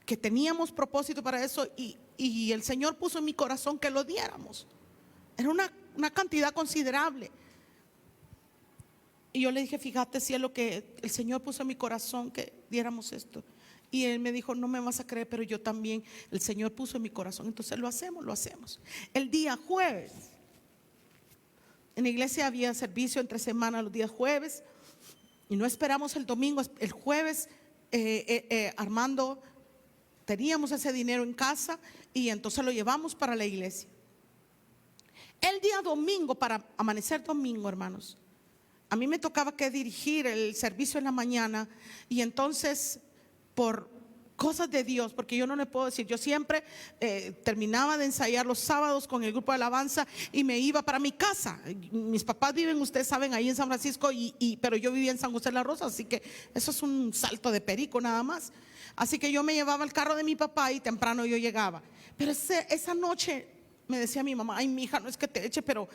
S1: que teníamos propósito para eso, y el Señor puso en mi corazón que lo diéramos. Era una cantidad considerable. Y yo le dije, fíjate, cielo, que el Señor puso en mi corazón que diéramos esto. Y él me dijo, no me vas a creer, pero yo también, el Señor puso en mi corazón, entonces lo hacemos. El día jueves, en la iglesia había servicio entre semana los días jueves, y no esperamos el domingo. El jueves Armando, teníamos ese dinero en casa y entonces lo llevamos para la iglesia. El día domingo, para amanecer domingo, hermanos, a mí me tocaba que dirigir el servicio en la mañana, y entonces por cosas de Dios, porque yo no le puedo decir, yo siempre terminaba de ensayar los sábados con el grupo de alabanza y me iba para mi casa. Mis papás viven, ustedes saben, ahí en San Francisco, pero yo vivía en San José de las Rosas, así que eso es un salto de perico nada más. Así que yo me llevaba el carro de mi papá y temprano yo llegaba. Pero esa noche me decía mi mamá, ay, mija, no es que te eche, pero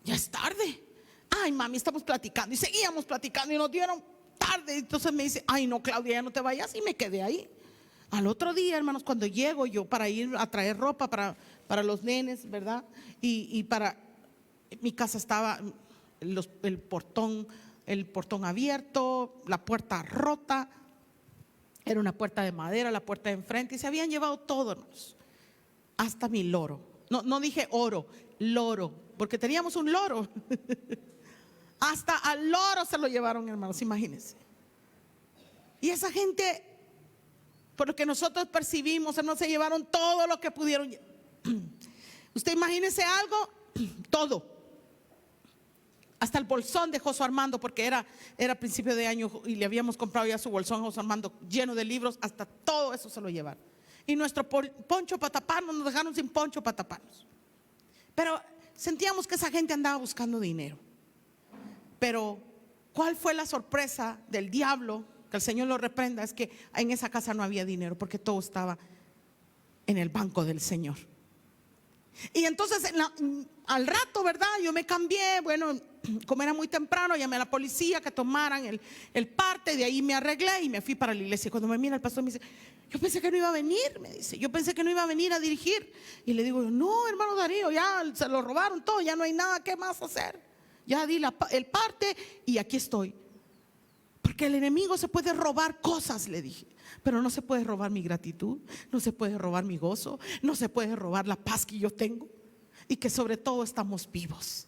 S1: ya es tarde. Ay, mami, estamos platicando, y seguíamos platicando y nos dieron tarde. Entonces me dice, ay, no, Claudia, ya no te vayas, y me quedé ahí. Al otro día, hermanos, cuando llego yo para ir a traer ropa para los nenes, ¿verdad? Y para mi casa estaba el portón abierto, la puerta rota. Era una puerta de madera, la puerta de enfrente, y se habían llevado todo, hermanos, hasta mi loro. No dije oro, loro, porque teníamos un loro. Hasta al loro se lo llevaron, hermanos, imagínense. Y esa gente, por lo que nosotros percibimos, hermanos, se llevaron todo lo que pudieron. Usted imagínese algo, todo. Hasta el bolsón de José Armando, porque era principio de año y le habíamos comprado ya su bolsón a José Armando lleno de libros, hasta todo eso se lo llevaron. Y nuestro poncho para taparnos, nos dejaron sin poncho para taparnos. Pero sentíamos que esa gente andaba buscando dinero. Pero ¿cuál fue la sorpresa del diablo? Que el Señor lo reprenda. Es que en esa casa no había dinero, porque todo estaba en el banco del Señor. Y entonces al rato, ¿verdad? Yo me cambié, bueno, como era muy temprano, llamé a la policía que tomaran el parte. De ahí me arreglé y me fui para la iglesia. Cuando me mira el pastor me dice, yo pensé que no iba a venir, me dice, yo pensé que no iba a venir a dirigir. Y le digo, no, hermano Darío, ya se lo robaron todo, ya no hay nada que más hacer. Ya di el parte y aquí estoy. Porque el enemigo se puede robar cosas, le dije, pero no se puede robar mi gratitud, no se puede robar mi gozo, no se puede robar la paz que yo tengo, y que sobre todo estamos vivos.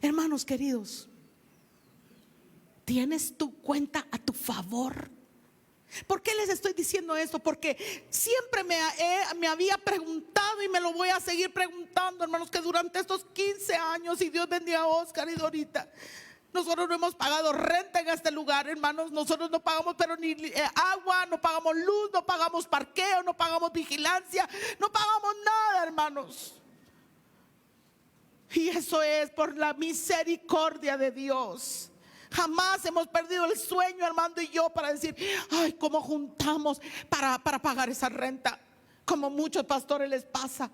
S1: Hermanos queridos, ¿tienes tu cuenta a tu favor? ¿Por qué les estoy diciendo esto? Porque siempre me había preguntado, y me lo voy a seguir preguntando, hermanos, que durante estos 15 años, y Dios bendiga a Oscar y Dorita, nosotros no hemos pagado renta en este lugar, hermanos. Nosotros no pagamos pero ni agua, no pagamos luz, no pagamos parqueo, no pagamos vigilancia, no pagamos nada, hermanos. Y eso es por la misericordia de Dios. Jamás hemos perdido el sueño, Armando y yo, para decir, ay, ¿cómo juntamos para pagar esa renta? Como muchos pastores les pasa.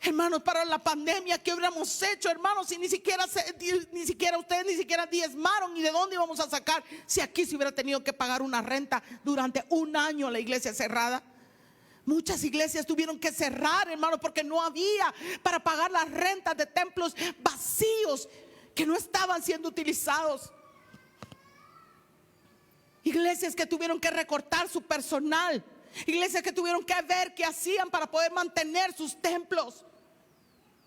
S1: Hermanos, para la pandemia, ¿qué hubiéramos hecho, hermanos? Si ni siquiera ustedes ni siquiera diezmaron, ¿y de dónde íbamos a sacar? Si aquí se hubiera tenido que pagar una renta durante un año, la iglesia cerrada. Muchas iglesias tuvieron que cerrar, hermanos, porque no había para pagar las rentas de templos vacíos que no estaban siendo utilizados. Iglesias que tuvieron que recortar su personal, iglesias que tuvieron que ver qué hacían para poder mantener sus templos.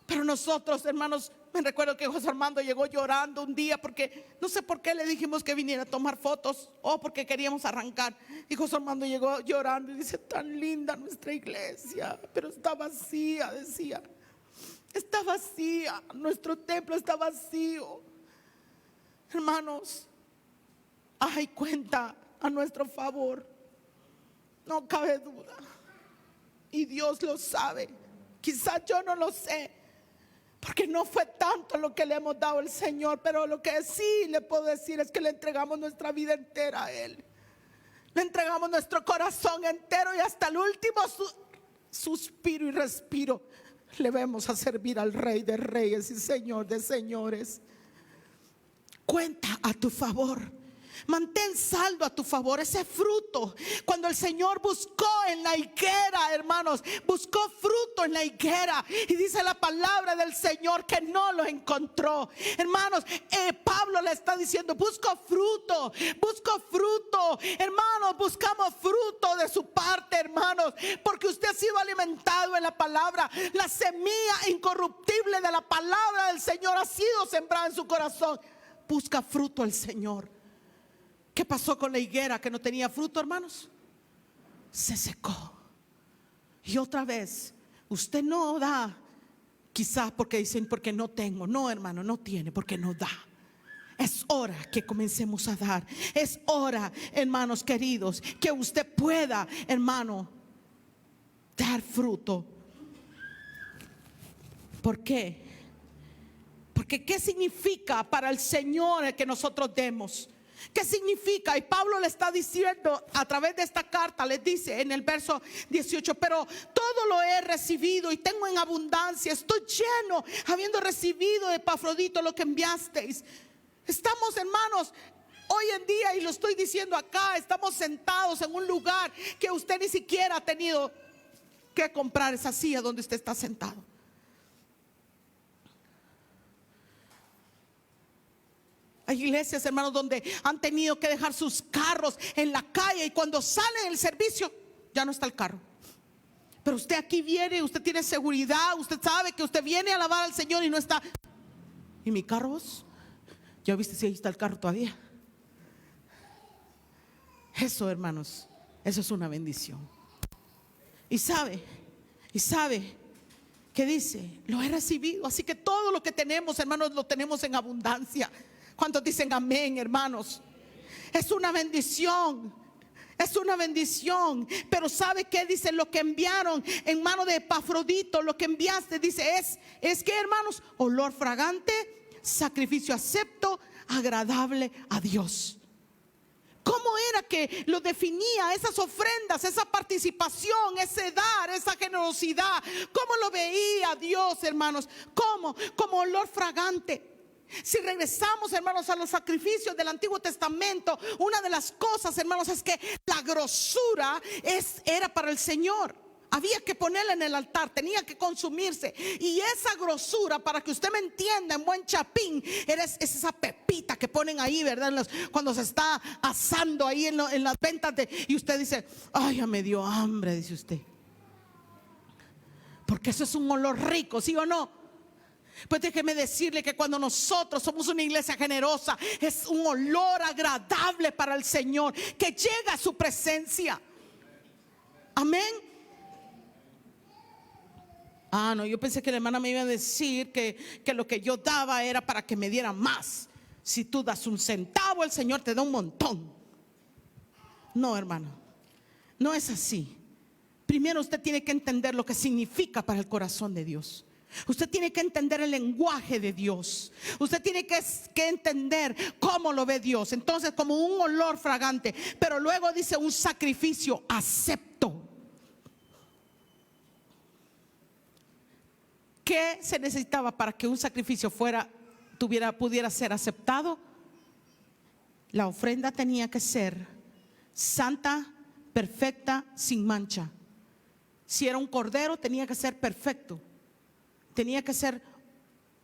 S1: Pero nosotros, hermanos, Me recuerdo que José Armando llegó llorando un día porque no sé por qué le dijimos que viniera a tomar fotos o porque queríamos arrancar. Y José Armando llegó llorando y dice: tan linda nuestra iglesia, pero está vacía, decía. Está vacía, nuestro templo está vacío. Hermanos, hay cuenta a nuestro favor, no cabe duda. Y Dios lo sabe. Quizás yo no lo sé, porque no fue tanto lo que le hemos dado al Señor, pero lo que sí le puedo decir es que le entregamos nuestra vida entera a Él. Le entregamos nuestro corazón entero y hasta el último suspiro y respiro le vamos a servir al Rey de Reyes y Señor de Señores. Cuenta a tu favor. Mantén saldo a tu favor ese fruto. Cuando el Señor buscó en la higuera, hermanos, buscó fruto en la higuera, y dice la palabra del Señor que no lo encontró. Hermanos, Pablo le está diciendo: busco fruto, hermanos, buscamos fruto de su parte, hermanos, porque usted ha sido alimentado en la palabra. La semilla incorruptible de la palabra del Señor ha sido sembrada en su corazón. Busca fruto al Señor. ¿Qué pasó con la higuera que no tenía fruto, hermanos? Se secó. Y otra vez, usted no da, quizás porque dicen porque no tengo. No, hermano, no tiene porque no da. Es hora que comencemos a dar. Es hora, hermanos queridos, que usted pueda, hermano, dar fruto. ¿Por qué? Porque ¿qué significa para el Señor el que nosotros demos? ¿Qué significa? Y Pablo le está diciendo a través de esta carta, les dice en el verso 18: pero todo lo he recibido y tengo en abundancia, estoy lleno, habiendo recibido de Epafrodito lo que enviasteis. Estamos, hermanos, hoy en día, y lo estoy diciendo acá, estamos sentados en un lugar que usted ni siquiera ha tenido que comprar esa silla donde usted está sentado. Hay iglesias, hermanos, donde han tenido que dejar sus carros en la calle, y cuando salen del servicio ya no está el carro. Pero usted aquí viene, usted tiene seguridad, usted sabe que usted viene a alabar al Señor y no está. ¿Y mi carro vos? ¿Ya viste si ahí está el carro todavía? Eso, hermanos, eso es una bendición. Y sabe que dice: lo he recibido. Así que todo lo que tenemos, hermanos, lo tenemos en abundancia. ¿Cuántos dicen amén, hermanos? Es una bendición. Es una bendición. Pero ¿sabe qué dice? Lo que enviaron en mano de Epafrodito, lo que enviaste, dice, es que, hermanos, olor fragante, sacrificio acepto, agradable a Dios. ¿Cómo era que lo definía esas ofrendas, esa participación, ese dar, esa generosidad? ¿Cómo lo veía Dios, hermanos? ¿Cómo? Como olor fragante. Si regresamos, hermanos, a los sacrificios del Antiguo Testamento, una de las cosas, hermanos, es que la grosura era para el Señor. Había que ponerla en el altar, tenía que consumirse. Y esa grosura, para que usted me entienda en buen chapín, es esa pepita que ponen ahí, ¿verdad? Cuando se está asando ahí en las ventas y usted dice: ay, ya me dio hambre, dice usted. Porque eso es un olor rico, ¿sí o no? Pues déjeme decirle que cuando nosotros somos una iglesia generosa, es un olor agradable para el Señor, que llega a su presencia. Amén. No, yo pensé que la hermana me iba a decir que lo que yo daba era para que me diera más. Si tú das un centavo, el Señor te da un montón. No, hermano, no es así. Primero usted tiene que entender lo que significa para el corazón de Dios. Usted tiene que entender el lenguaje de Dios. Usted tiene que entender cómo lo ve Dios. Entonces, como un olor fragante. Pero luego dice: un sacrificio acepto. ¿Qué se necesitaba para que un sacrificio pudiera ser aceptado? La ofrenda tenía que ser santa, perfecta, sin mancha. Si era un cordero, tenía que ser perfecto.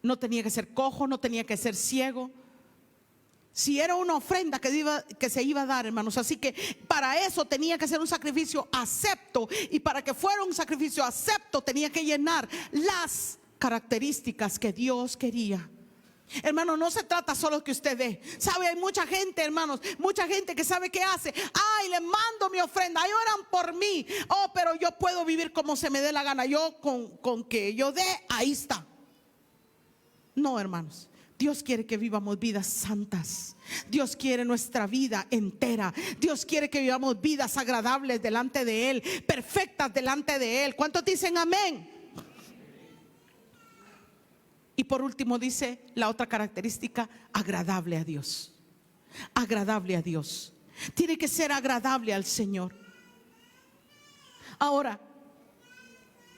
S1: No tenía que ser cojo, no tenía que ser ciego. Si era una ofrenda que se iba a dar, hermanos, así que para eso tenía que ser un sacrificio acepto. Y para que fuera un sacrificio acepto, tenía que llenar las características que Dios quería. Hermano, no se trata solo que usted dé. Sabe, hay mucha gente, hermanos, mucha gente que sabe qué hace. Ay, le mando mi ofrenda, ay, oran por mí. Oh, pero yo puedo vivir como se me dé la gana. Yo con que yo dé, ahí está. No, hermanos. Dios quiere que vivamos vidas santas. Dios quiere nuestra vida entera. Dios quiere que vivamos vidas agradables delante de Él, perfectas delante de Él. ¿Cuántos dicen amén? Y por último dice la otra característica: agradable a Dios. Agradable a Dios. Tiene que ser agradable al Señor. Ahora,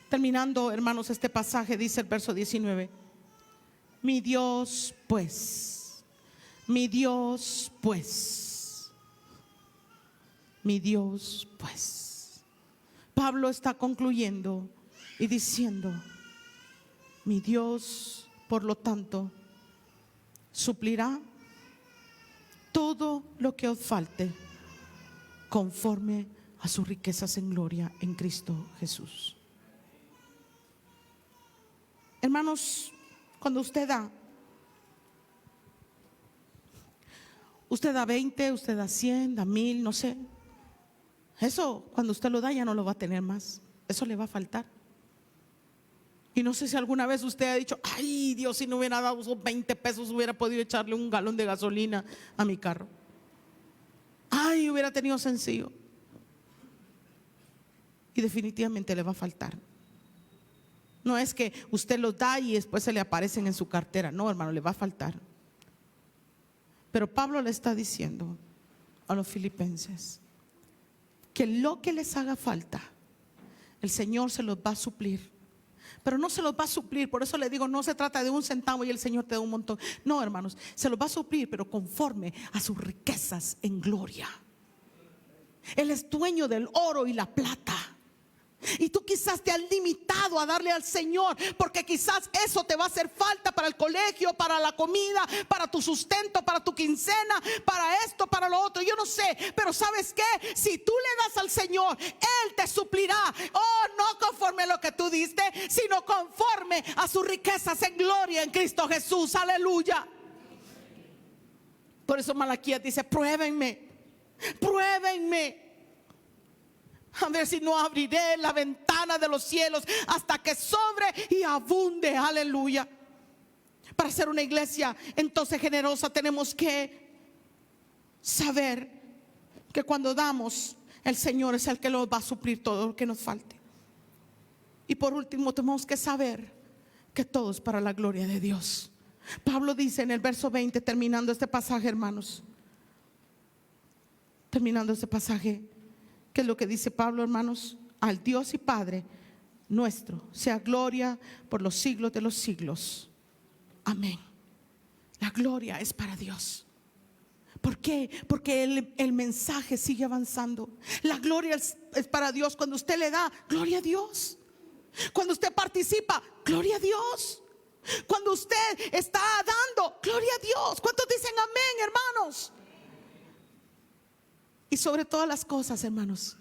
S1: terminando, hermanos, este pasaje, dice el verso 19: mi Dios pues, mi Dios pues, mi Dios pues. Pablo está concluyendo y diciendo: mi Dios, por lo tanto, suplirá todo lo que os falte conforme a sus riquezas en gloria en Cristo Jesús. Hermanos, cuando usted da 20, usted da 100, da 1000, no sé. Eso, cuando usted lo da, ya no lo va a tener más. Eso le va a faltar. Y no sé si alguna vez usted ha dicho: ay, Dios, si no hubiera dado esos 20 pesos, hubiera podido echarle un galón de gasolina a mi carro. Ay, hubiera tenido sencillo. Y definitivamente le va a faltar. No es que usted los da y después se le aparecen en su cartera. No, hermano, le va a faltar. Pero Pablo le está diciendo a los filipenses que lo que les haga falta, el Señor se los va a suplir. Pero no se los va a suplir, por eso le digo, no se trata de un centavo y el Señor te da un montón. No, hermanos, se los va a suplir, pero conforme a sus riquezas en gloria. Él es dueño del oro y la plata. Y tú quizás te has limitado a darle al Señor, porque quizás eso te va a hacer falta para el colegio, para la comida, para tu sustento, para tu quincena, para esto, para lo otro. Yo no sé, pero ¿sabes qué? Si tú le das al Señor, Él te suplirá. Oh, no conforme a lo que tú diste, sino conforme a sus riquezas en gloria en Cristo Jesús. Aleluya. Por eso Malaquías dice: pruébenme, pruébenme, a ver si no abriré la ventana de los cielos hasta que sobre y abunde. Aleluya. Para ser una iglesia entonces generosa, tenemos que saber que cuando damos, el Señor es el que nos va a suplir todo lo que nos falte. Y por último, tenemos que saber que todo es para la gloria de Dios. Pablo dice en el verso 20, terminando este pasaje, hermanos, terminando este pasaje, ¿qué es lo que dice Pablo, hermanos? Al Dios y Padre nuestro sea gloria por los siglos de los siglos. Amén. La gloria es para Dios. ¿Por qué? Porque el mensaje sigue avanzando. La gloria es para Dios. Cuando usted le da, gloria a Dios. Cuando usted participa, gloria a Dios. Cuando usted está dando, gloria a Dios. ¿Cuántos dicen amén, hermanos? Y sobre todas las cosas, hermanos,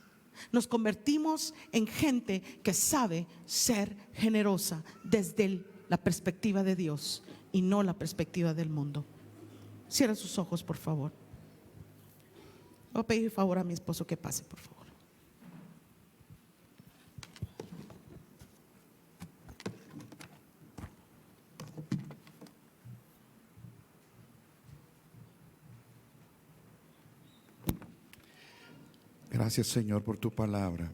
S1: nos convertimos en gente que sabe ser generosa desde la perspectiva de Dios y no la perspectiva del mundo. Cierra sus ojos, por favor. Voy a pedir favor a mi esposo que pase, por favor.
S2: Gracias, Señor, por tu palabra.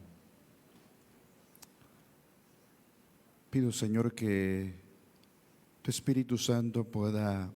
S2: Pido, Señor, que tu Espíritu Santo pueda